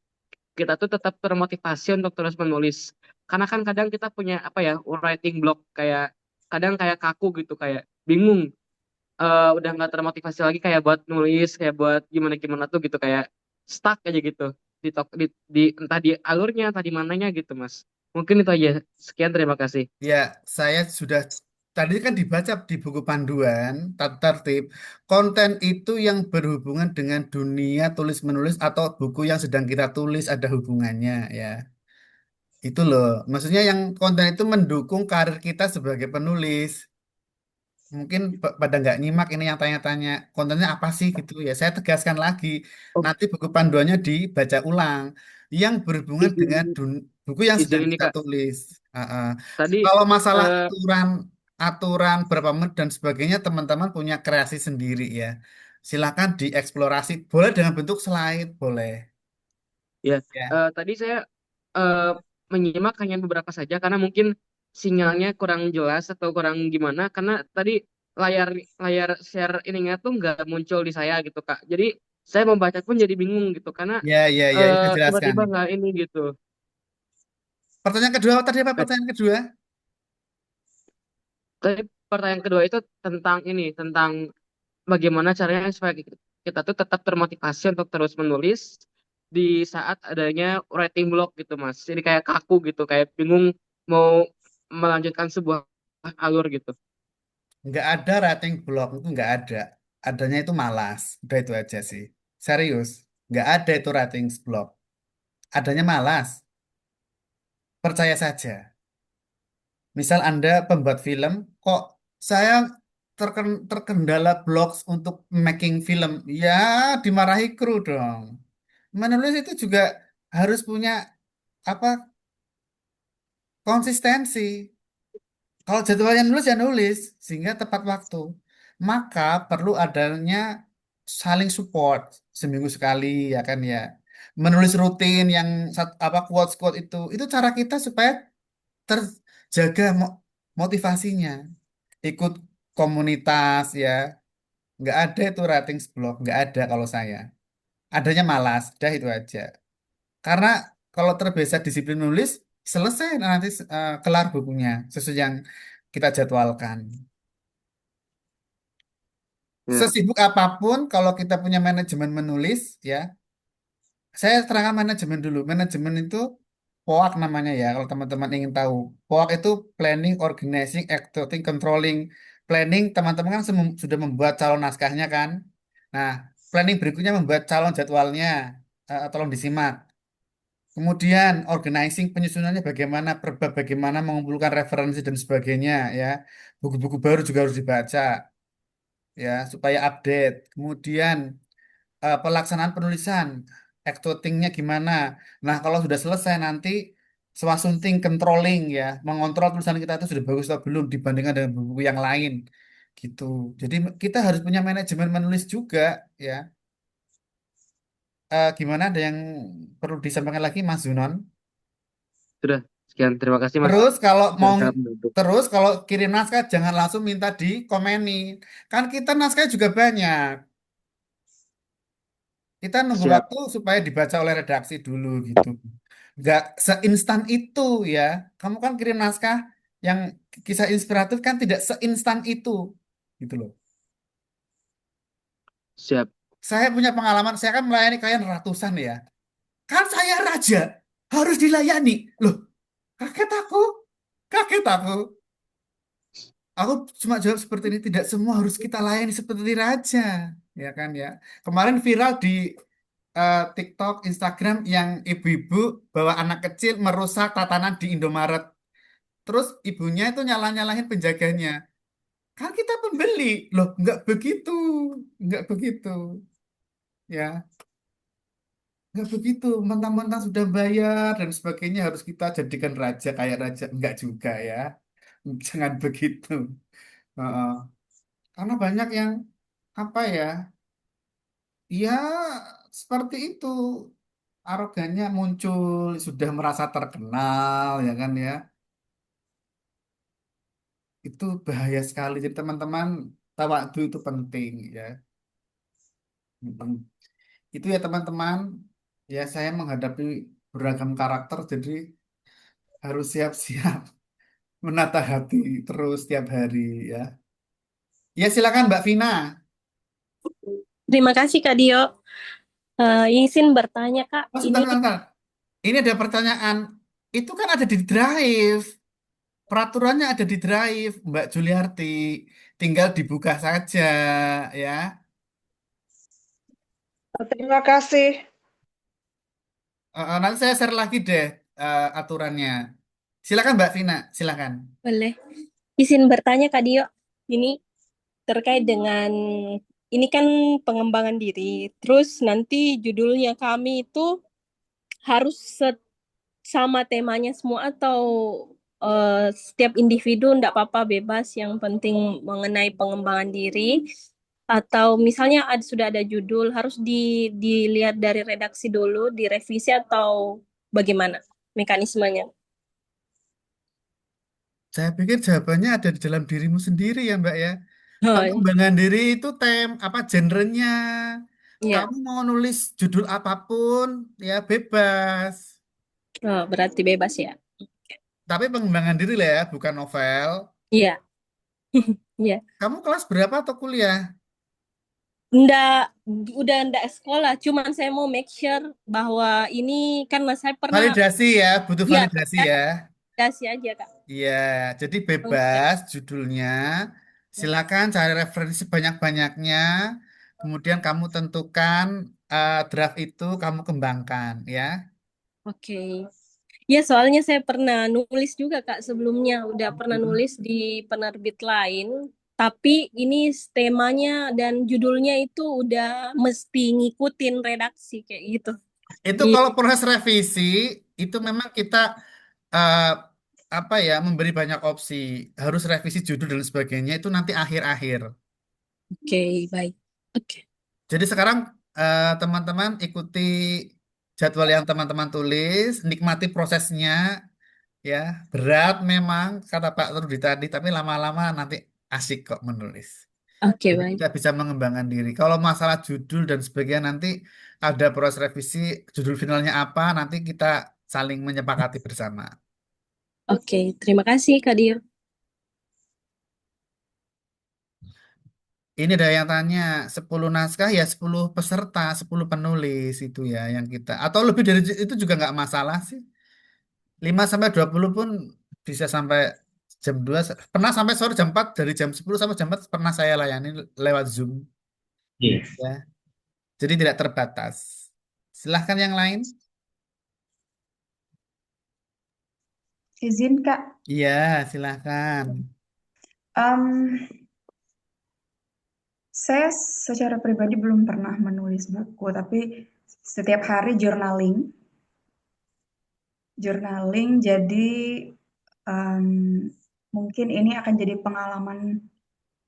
kita tuh tetap termotivasi untuk terus menulis. Karena kan kadang kita punya apa ya, writing block kayak kadang kayak kaku gitu, kayak bingung. Udah nggak termotivasi lagi kayak buat nulis, kayak buat gimana gimana tuh gitu, kayak stuck aja gitu di, di entah di alurnya, entah di mananya gitu, Mas. Mungkin itu aja. Sekian, terima kasih. Ya, saya sudah tadi kan dibaca di buku panduan tata tertib konten itu yang berhubungan dengan dunia tulis-menulis atau buku yang sedang kita tulis ada hubungannya ya. Itu loh, maksudnya yang konten itu mendukung karir kita sebagai penulis. Mungkin pada nggak nyimak ini yang tanya-tanya kontennya apa sih gitu ya. Saya tegaskan lagi, Oh, nanti buku panduannya dibaca ulang yang berhubungan dengan izin buku yang izin sedang ini kita Kak. tulis. Tadi Kalau masalah eh aturan, aturan berapa menit dan sebagainya, teman-teman punya kreasi sendiri ya. Silakan dieksplorasi. Boleh dengan bentuk slide, boleh. ya, Ya. tadi saya eh, menyimak hanya beberapa saja karena mungkin sinyalnya kurang jelas atau kurang gimana, karena tadi layar layar share ininya tuh nggak muncul di saya gitu Kak. Jadi saya membaca pun jadi bingung gitu karena Ya, ya, ya, ini saya jelaskan. tiba-tiba nggak ini gitu. Pertanyaan kedua tadi apa Eh, pertanyaan kedua? Tapi pertanyaan kedua itu tentang ini, tentang bagaimana caranya supaya kita tuh tetap termotivasi untuk terus menulis di saat adanya writing block gitu Mas. Jadi kayak kaku gitu, kayak bingung mau melanjutkan sebuah alur gitu. Nggak ada writing block, itu nggak ada. Adanya itu malas. Udah itu aja sih. Serius. Nggak ada itu writing block. Adanya malas. Percaya saja. Misal Anda pembuat film, kok saya terkendala blok untuk making film. Ya, dimarahi kru dong. Menulis itu juga harus punya apa konsistensi. Kalau jadwalnya nulis ya nulis sehingga tepat waktu. Maka perlu adanya saling support seminggu sekali ya kan ya. Menulis rutin yang apa quotes-quotes itu cara kita supaya terjaga motivasinya. Ikut komunitas ya. Nggak ada itu ratings blog, nggak ada kalau saya. Adanya malas, dah itu aja. Karena kalau terbiasa disiplin nulis, selesai nanti kelar bukunya sesuai yang kita jadwalkan. Ya. Sesibuk apapun, kalau kita punya manajemen menulis, ya, saya terangkan manajemen dulu. Manajemen itu POAK namanya ya, kalau teman-teman ingin tahu. POAK itu Planning, Organizing, Executing, Controlling. Planning, teman-teman kan sudah membuat calon naskahnya kan. Nah, planning berikutnya membuat calon jadwalnya. Tolong disimak. Kemudian organizing penyusunannya bagaimana, bagaimana mengumpulkan referensi dan sebagainya ya. Buku-buku baru juga harus dibaca ya supaya update. Kemudian pelaksanaan penulisan, executingnya gimana. Nah, kalau sudah selesai nanti swasembada controlling ya, mengontrol tulisan kita itu sudah bagus atau belum dibandingkan dengan buku yang lain gitu. Jadi kita harus punya manajemen menulis juga ya. Gimana ada yang perlu disampaikan lagi Mas Zunon? Sudah, sekian. Terima kasih Mas. Terus kalau Sudah mau sangat membantu. terus kalau kirim naskah jangan langsung minta di komenin. Kan kita naskah juga banyak. Kita nunggu Siap, waktu supaya dibaca oleh redaksi dulu gitu. Nggak seinstan itu ya. Kamu kan kirim naskah yang kisah inspiratif kan tidak seinstan itu gitu loh. siap. Saya punya pengalaman, saya kan melayani klien ratusan ya. Kan saya raja, harus dilayani. Loh, kaget aku. Kaget aku. Aku cuma jawab seperti ini, tidak semua harus kita layani seperti raja, ya kan ya. Kemarin viral di TikTok, Instagram yang ibu-ibu bawa anak kecil merusak tatanan di Indomaret. Terus ibunya itu nyalah-nyalahin penjaganya. Kan kita pembeli, loh nggak begitu, ya, nggak begitu. Mentang-mentang sudah bayar dan sebagainya harus kita jadikan raja kayak raja, nggak juga ya. Jangan begitu. Heeh. Karena banyak yang apa ya? Ya seperti itu. Arogannya muncul, sudah merasa terkenal, ya kan ya. Itu bahaya sekali. Jadi teman-teman, tawadu itu penting ya. Mm. Itu ya teman-teman. Ya saya menghadapi beragam karakter, jadi harus siap-siap menata hati terus tiap hari ya. Ya silakan Mbak Vina. Terima kasih Kak Dio. Izin bertanya Kak, Oh, ini sebentar. Ini ada pertanyaan. Itu kan ada di drive. Peraturannya ada di drive, Mbak Juliarti. Tinggal dibuka saja, ya. Terima kasih. Nanti saya share lagi deh aturannya. Silakan Mbak Vina, silakan. boleh. Izin bertanya Kak Dio, ini terkait dengan ini kan pengembangan diri. Terus nanti judulnya kami itu harus sama temanya semua atau setiap individu enggak apa-apa bebas, yang penting mengenai pengembangan diri, atau misalnya sudah ada judul harus dilihat dari redaksi dulu, direvisi atau bagaimana mekanismenya? Saya pikir jawabannya ada di dalam dirimu sendiri ya Mbak ya. Oh, Pengembangan diri itu apa genrenya. iya. Kamu mau nulis judul apapun, ya bebas. Oh, berarti bebas ya. Tapi pengembangan diri lah ya, bukan novel. Iya. Iya. Kamu kelas berapa atau kuliah? Nggak, udah nggak sekolah, cuman saya mau make sure bahwa ini karena saya pernah, Validasi ya, butuh ya, validasi ya. validasi aja Kak. Iya, jadi Oke. bebas judulnya. Silakan cari referensi banyak-banyaknya. Kemudian kamu tentukan draft itu kamu kembangkan ya. Oke. Ya, soalnya saya pernah nulis juga Kak sebelumnya, udah pernah Hmm. nulis di penerbit lain, tapi ini temanya dan judulnya itu udah mesti ngikutin redaksi kayak gitu. Itu Iya. kalau proses revisi itu memang kita eh, apa ya memberi banyak opsi. Harus revisi judul dan sebagainya itu nanti akhir-akhir. Oke, baik. Oke. Jadi sekarang teman-teman ikuti jadwal yang teman-teman tulis, nikmati prosesnya. Ya, berat memang kata Pak Rudi tadi, tapi lama-lama nanti asik kok menulis. Oke, Jadi baik. kita bisa mengembangkan diri. Kalau masalah judul dan sebagainya nanti ada proses revisi, judul finalnya apa, nanti kita saling menyepakati bersama. Oke, terima kasih Kak Dio. Ini ada yang tanya, 10 naskah ya 10 peserta, 10 penulis itu ya yang kita. Atau lebih dari itu juga nggak masalah sih. 5 sampai 20 pun bisa sampai jam 2. Pernah sampai sore jam 4, dari jam 10 sampai jam 4 pernah saya layani lewat Zoom. Iya. Ya. Jadi tidak terbatas. Silahkan yang lain. Izin, Kak. Iya, silakan. Em, saya secara pribadi belum pernah menulis buku, tapi setiap hari journaling. Jadi em, mungkin ini akan jadi pengalaman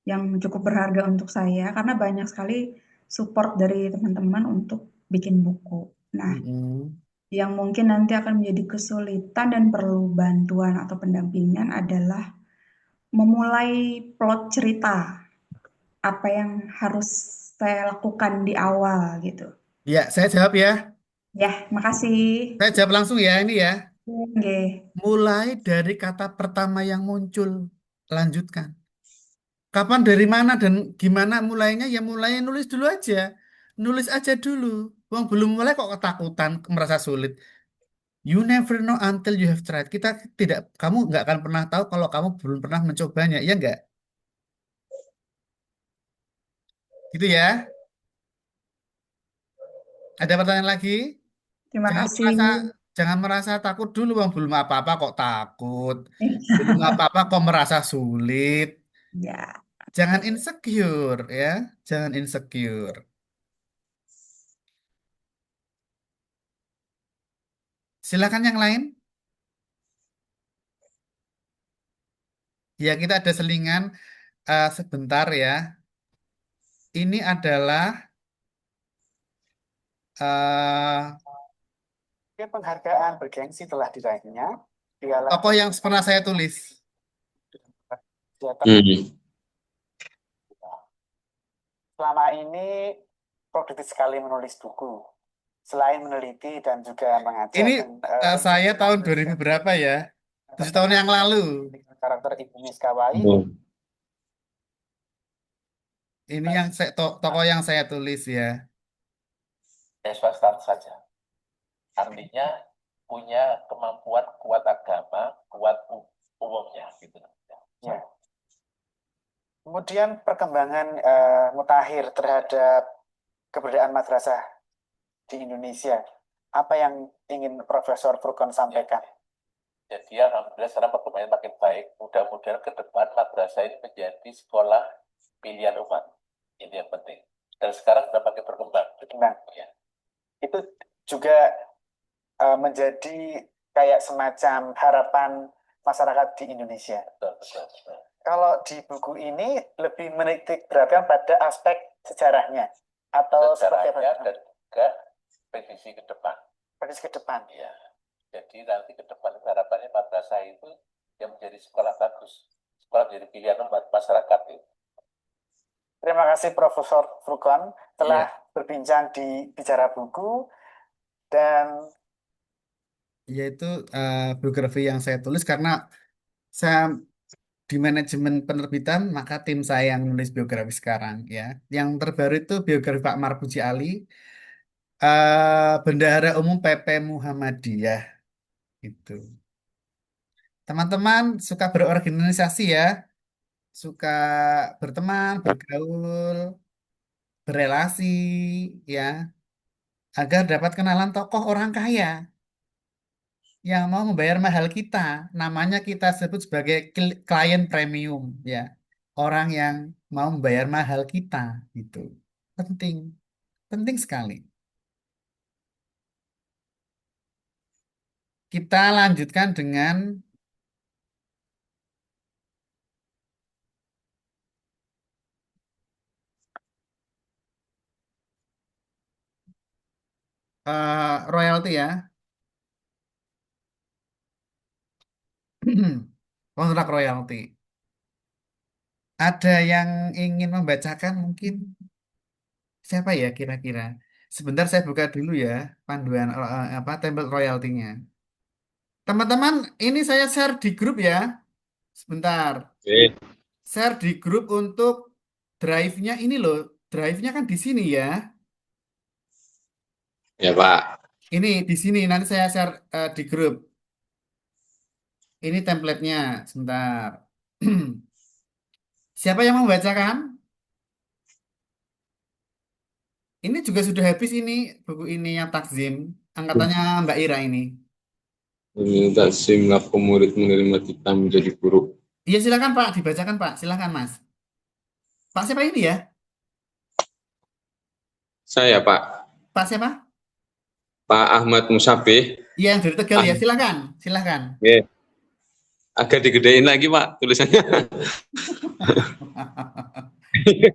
yang cukup berharga untuk saya karena banyak sekali support dari teman-teman untuk bikin buku. Nah, Mm-mm. yang mungkin nanti akan menjadi kesulitan dan perlu bantuan atau pendampingan adalah memulai plot cerita. Apa yang harus saya lakukan di awal gitu. Ya, saya jawab ya. Ya, makasih. Saya jawab langsung ya ini ya. Oke. Mulai dari kata pertama yang muncul, lanjutkan. Kapan, dari mana, dan gimana mulainya? Ya mulai nulis dulu aja. Nulis aja dulu. Wong belum mulai kok ketakutan, merasa sulit. You never know until you have tried. Kamu nggak akan pernah tahu kalau kamu belum pernah mencobanya, ya nggak? Gitu ya. Ada pertanyaan lagi? Terima Jangan kasih. merasa, jangan merasa takut dulu, Bang. Belum apa-apa kok takut. Belum apa-apa kok merasa sulit. Ya, Jangan insecure ya. Jangan insecure. Silakan yang lain. Ya, kita ada selingan sebentar ya. Ini adalah penghargaan bergengsi telah diraihnya. Tokoh yang pernah saya tulis. Hmm. Selama ini produktif sekali menulis buku. Selain meneliti dan juga mengajar. Ini saya tahun 2000 berapa ya? 7 tahun yang lalu. Karakter Ibu Miskawai. Ini yang tokoh yang saya tulis ya. Start saja. Artinya punya kemampuan kuat agama, kuat umumnya gitu. Ya. Kemudian perkembangan mutakhir terhadap keberadaan madrasah di Indonesia. Apa yang ingin Profesor Furqon sampaikan? Jadi alhamdulillah sekarang perkembangan makin baik. Mudah-mudahan ke depan madrasah ini menjadi sekolah pilihan umat. Ini yang penting. Dan sekarang sudah makin berkembang. Ya. Itu juga menjadi kayak semacam harapan masyarakat di Indonesia. Betul. Kalau di buku ini lebih menitik beratkan pada aspek sejarahnya atau seperti apa? Dan juga prediksi ke depan. Prediksi ke depan. Ya. Jadi nanti ke depan harapannya madrasah itu yang menjadi sekolah bagus, sekolah menjadi pilihan umat masyarakat itu. Terima kasih Profesor Furqon telah berbincang di Bicara Buku, dan yaitu biografi yang saya tulis karena saya di manajemen penerbitan, maka tim saya yang nulis biografi sekarang ya. Yang terbaru itu biografi Pak Marpuji Ali, Bendahara Umum PP Muhammadiyah itu. Teman-teman suka berorganisasi ya, suka berteman, bergaul, berelasi ya, agar dapat kenalan tokoh orang kaya yang mau membayar mahal kita. Namanya kita sebut sebagai klien premium ya. Orang yang mau membayar mahal kita gitu. Penting, penting sekali. Kita lanjutkan dengan royalti ya. Kontrak royalti. Ada yang ingin membacakan mungkin? Siapa ya kira-kira? Sebentar saya buka dulu ya panduan template royaltinya. Teman-teman, ini saya share di grup ya. Sebentar. Oke. Share di grup untuk drive-nya ini loh. Drive-nya kan di sini ya. Ya Pak. Ini di sini nanti saya share di grup. Ini template-nya. Sebentar. Siapa yang mau membacakan? Ini juga sudah habis ini buku ini yang Takzim. Angkatannya Mbak Ira ini. Taksim laku murid menerima titah menjadi guru. Iya silakan Pak, dibacakan Pak, silakan Mas. Pak siapa ini ya? Saya Pak Pak siapa? Pak Ahmad Musabih. Iya yang dari Tegal ya, silakan, silakan. Oke. Agak digedein lagi Pak tulisannya.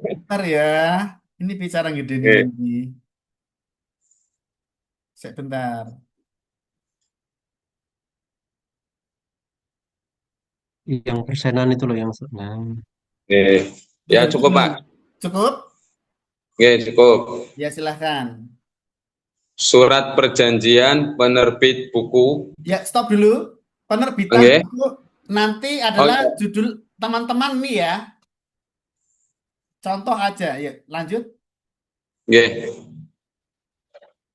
Bentar ya, ini bicara gede Oke. lagi. Sebentar. Yang persenan itu loh yang senang. Oke. Ya cukup Pak. Cukup? Oke cukup. Ya silahkan. Surat perjanjian penerbit buku. Ya stop dulu. Penerbitan Oke. buku nanti adalah judul teman-teman nih ya. Contoh aja, ya lanjut. Oke.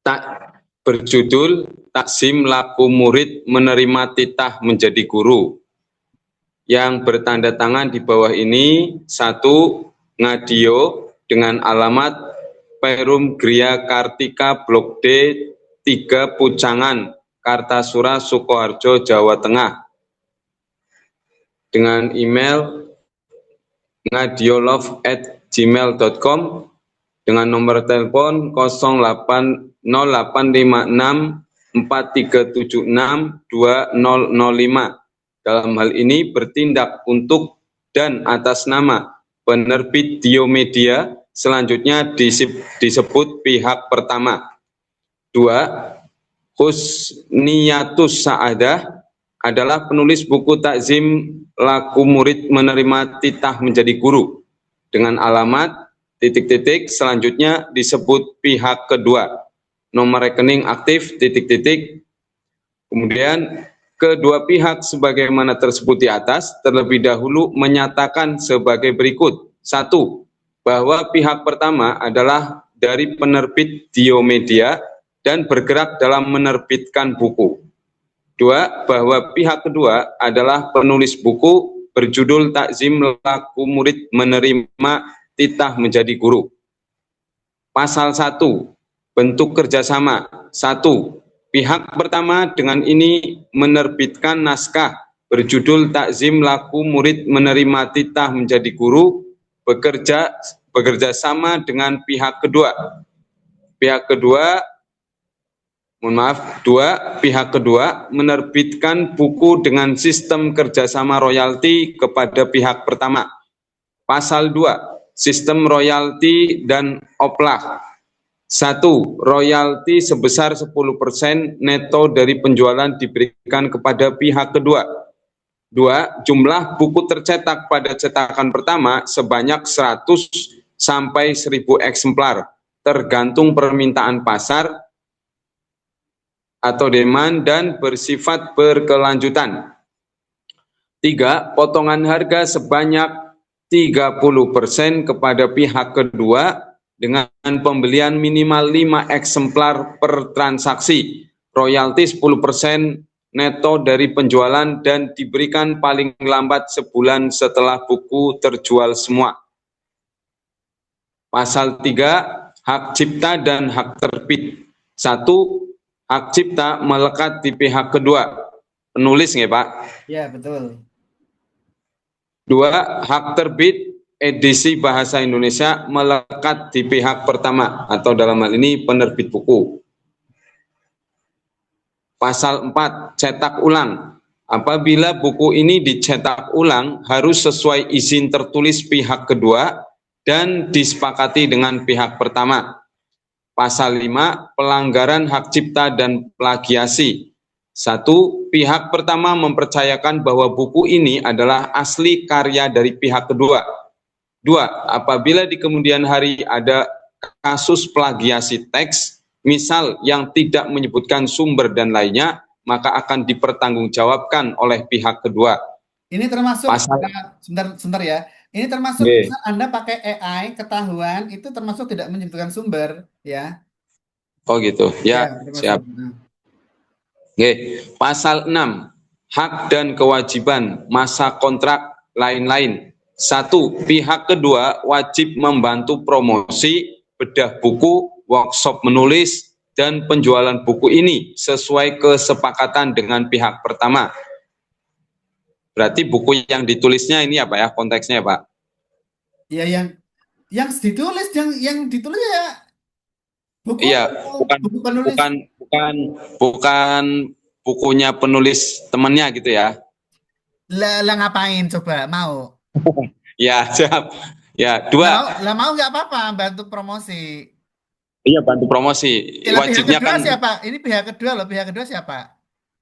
Tak berjudul Taksim laku murid menerima titah menjadi guru. Yang bertanda tangan di bawah ini 1. Ngadio dengan alamat Perum Gria Kartika Blok D 3 Pucangan Kartasura Sukoharjo Jawa Tengah dengan email ngadiolove@gmail.com dengan nomor telepon 0856 4376 2005. Dalam hal ini bertindak untuk dan atas nama penerbit Diomedia, selanjutnya disebut pihak pertama. 2. Husniyatus Sa'adah adalah penulis buku takzim laku murid menerima titah menjadi guru dengan alamat ... selanjutnya disebut pihak kedua. Nomor rekening aktif ... Kemudian kedua pihak sebagaimana tersebut di atas terlebih dahulu menyatakan sebagai berikut. 1. Bahwa pihak pertama adalah dari penerbit Diomedia dan bergerak dalam menerbitkan buku. 2. Bahwa pihak kedua adalah penulis buku berjudul Takzim laku murid menerima titah menjadi guru. Pasal 1. Bentuk kerjasama. 1. Pihak pertama dengan ini menerbitkan naskah berjudul Takzim laku murid menerima titah menjadi guru, bekerja sama dengan pihak kedua. Pihak kedua menerbitkan buku dengan sistem kerjasama royalti kepada pihak pertama. Pasal 2. Sistem royalti dan oplah. 1. Royalti sebesar 10% neto dari penjualan diberikan kepada pihak kedua. 2. Jumlah buku tercetak pada cetakan pertama sebanyak 100 sampai 1000 eksemplar, tergantung permintaan pasar atau demand dan bersifat berkelanjutan. 3. Potongan harga sebanyak 30% kepada pihak kedua dengan pembelian minimal 5 eksemplar per transaksi, royalti 10% neto dari penjualan dan diberikan paling lambat sebulan setelah buku terjual semua. Pasal 3. Hak cipta dan hak terbit. 1. Hak cipta melekat di pihak kedua. Penulis nggih, Pak? Ya, betul. 2. Hak terbit edisi bahasa Indonesia melekat di pihak pertama atau dalam hal ini penerbit buku. Pasal 4. Cetak ulang. Apabila buku ini dicetak ulang harus sesuai izin tertulis pihak kedua dan disepakati dengan pihak pertama. Pasal 5. Pelanggaran hak cipta dan plagiasi. 1. Pihak pertama mempercayakan bahwa buku ini adalah asli karya dari pihak kedua. 2. Apabila di kemudian hari ada kasus plagiasi teks, misal yang tidak menyebutkan sumber dan lainnya, maka akan dipertanggungjawabkan oleh pihak kedua. Ini termasuk, sebentar ya, ini termasuk misal Anda pakai AI, ketahuan, itu termasuk tidak menyebutkan sumber, ya. Oh gitu, ya siap. Oke, pasal 6, hak dan kewajiban, masa kontrak, lain-lain. 1. Pihak kedua wajib membantu promosi, bedah buku, workshop menulis, dan penjualan buku ini sesuai kesepakatan dengan pihak pertama. Berarti buku yang ditulisnya ini apa ya konteksnya, Pak? Ya yang ditulis ya buku Iya, bukan buku penulis. bukan bukan bukan bukunya penulis temannya gitu ya. Lah ngapain coba mau? Ya, siap. Ya, dua. Mau nggak apa-apa bantu promosi. Iya, bantu promosi. Pihak Wajibnya kedua kan siapa? Ini pihak kedua loh. Pihak kedua siapa?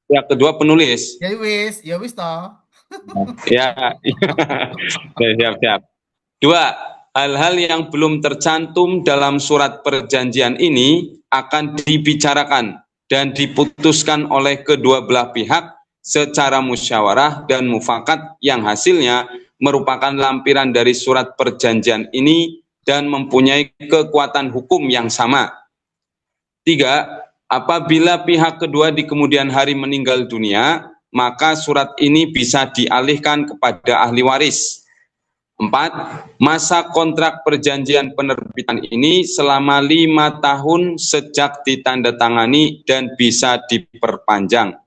pihak kedua penulis. Ya wis toh. Ya, siap. Dua, hal-hal yang belum tercantum dalam surat perjanjian ini akan dibicarakan dan diputuskan oleh kedua belah pihak secara musyawarah dan mufakat yang hasilnya merupakan lampiran dari surat perjanjian ini dan mempunyai kekuatan hukum yang sama. Tiga, apabila pihak kedua di kemudian hari meninggal dunia, maka surat ini bisa dialihkan kepada ahli waris. 4. Masa kontrak perjanjian penerbitan ini selama 5 tahun sejak ditandatangani dan bisa diperpanjang.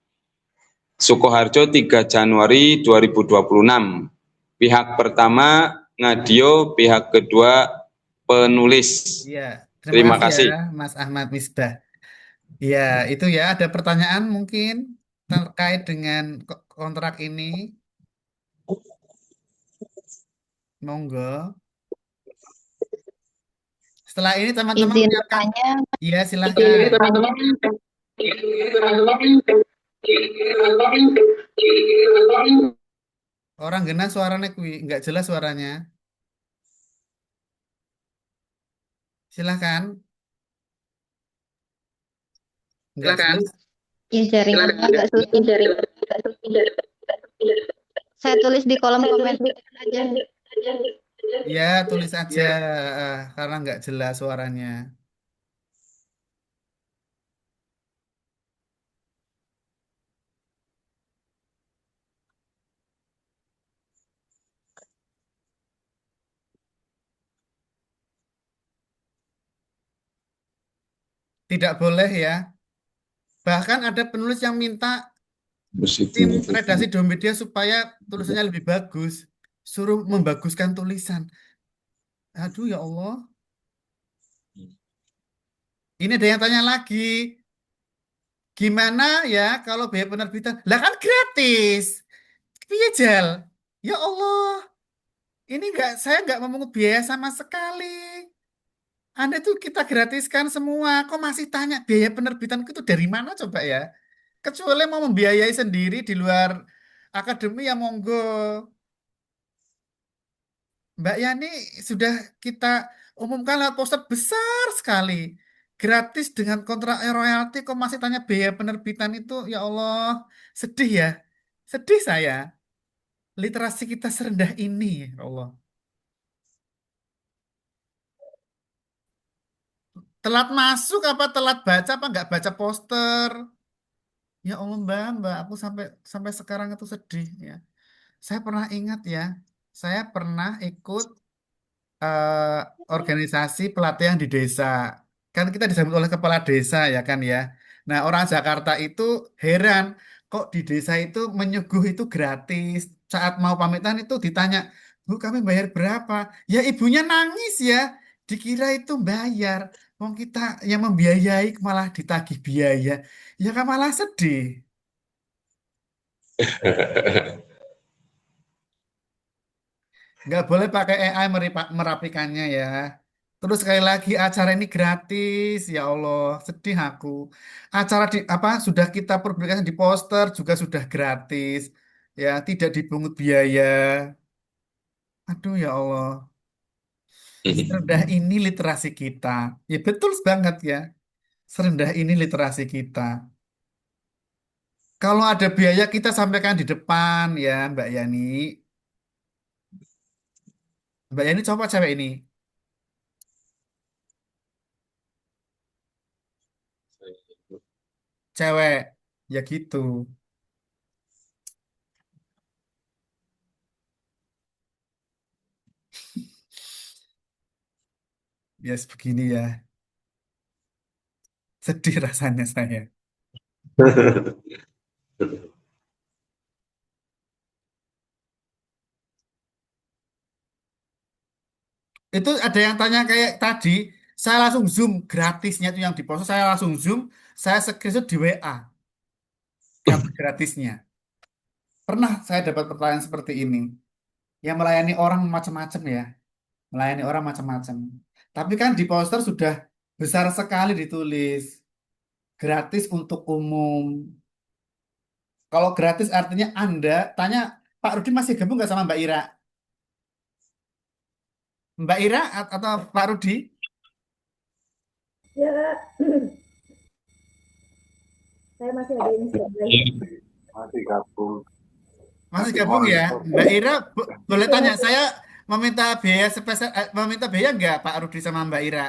Sukoharjo 3 Januari 2026. Pihak pertama Ngadio, pihak kedua penulis. Iya, Terima kasih ya Mas Ahmad Misbah. Ya, itu ya ada pertanyaan mungkin terkait dengan kontrak ini. Monggo. Setelah ini teman-teman Izin silakan. bertanya. Iya, silakan. Orang genah suaranya nggak jelas suaranya. Silahkan. Nggak jelas. Ya jaringannya agak sulit. Saya tulis di kolom komentar aja. Ya, tulis aja karena nggak jelas suaranya. Tidak boleh ya. Bahkan ada penulis yang minta tim redaksi Domedia supaya tulisannya lebih bagus. Suruh membaguskan tulisan. Aduh ya Allah. Ini ada yang tanya lagi. Gimana ya kalau biaya penerbitan? Lah kan gratis. Piye Jal? Ya Allah. Ini saya nggak memungut biaya sama sekali. Anda tuh kita gratiskan semua. Kok masih tanya biaya penerbitan itu dari mana coba ya? Kecuali mau membiayai sendiri di luar akademi ya monggo. Mbak Yani sudah kita umumkan lewat poster besar sekali. Gratis dengan kontrak royalti kok masih tanya biaya penerbitan itu ya Allah. Sedih ya. Sedih saya. Literasi kita serendah ini ya Allah. Telat masuk apa telat baca apa nggak baca poster? Ya Allah Mbak, aku sampai sampai sekarang itu sedih ya. Saya pernah ingat ya, saya pernah ikut eh, organisasi pelatihan di desa. Kan kita disambut oleh kepala desa ya kan ya. Nah orang Jakarta itu heran kok di desa itu menyuguh itu gratis. Saat mau pamitan itu ditanya, Bu kami bayar berapa? Ya ibunya nangis ya, dikira itu bayar. Wong kita yang membiayai malah ditagih biaya. Ya kan malah sedih. Nggak boleh pakai AI merapikannya ya. Terus sekali lagi acara ini gratis, ya Allah, sedih aku. Acara di apa sudah kita publikasi di poster juga sudah gratis, ya tidak dipungut biaya. Aduh ya Allah, serendah ini literasi kita. Ya betul banget ya, serendah ini literasi kita. Kalau ada biaya kita sampaikan di depan ya Mbak Yani. Mbak Yani coba cewek ini, cewek, ya gitu. Ya begini ya. Sedih rasanya saya. Itu ada yang tanya kayak tadi, saya langsung zoom gratisnya itu yang di post, saya langsung zoom, saya screenshot di WA gambar gratisnya. Pernah saya dapat pertanyaan seperti ini. Yang melayani orang macam-macam ya, melayani orang macam-macam. Tapi kan di poster sudah besar sekali ditulis gratis untuk umum. Kalau gratis artinya Anda tanya Pak Rudi masih gabung nggak sama Mbak Ira? Mbak Ira atau Pak Rudi? Ya, saya masih ada ini Masih gabung. Masih gabung ya, Mbak Ira boleh tanya saya meminta biaya spesial, meminta biaya nggak Pak Rudi sama Mbak Ira?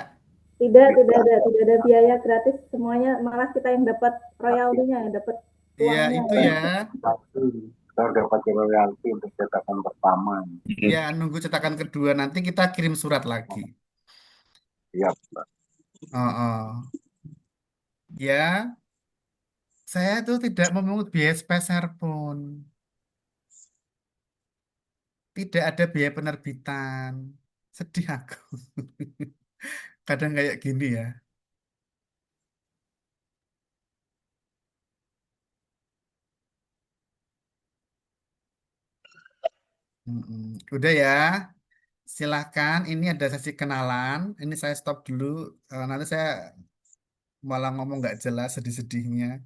Tidak ada biaya gratis semuanya, malah kita yang dapat royaltinya, yang dapat Iya uangnya. itu ya. Kita dapat royalti untuk cetakan pertama. Ya nunggu cetakan kedua nanti kita kirim surat lagi. Iya, Pak. Oh. Ya, saya tuh tidak memungut biaya speser pun. Tidak ada biaya penerbitan. Sedih aku. Kadang kayak gini ya. Udah ya. Silahkan. Ini ada sesi kenalan. Ini saya stop dulu. Nanti saya malah ngomong nggak jelas sedih-sedihnya.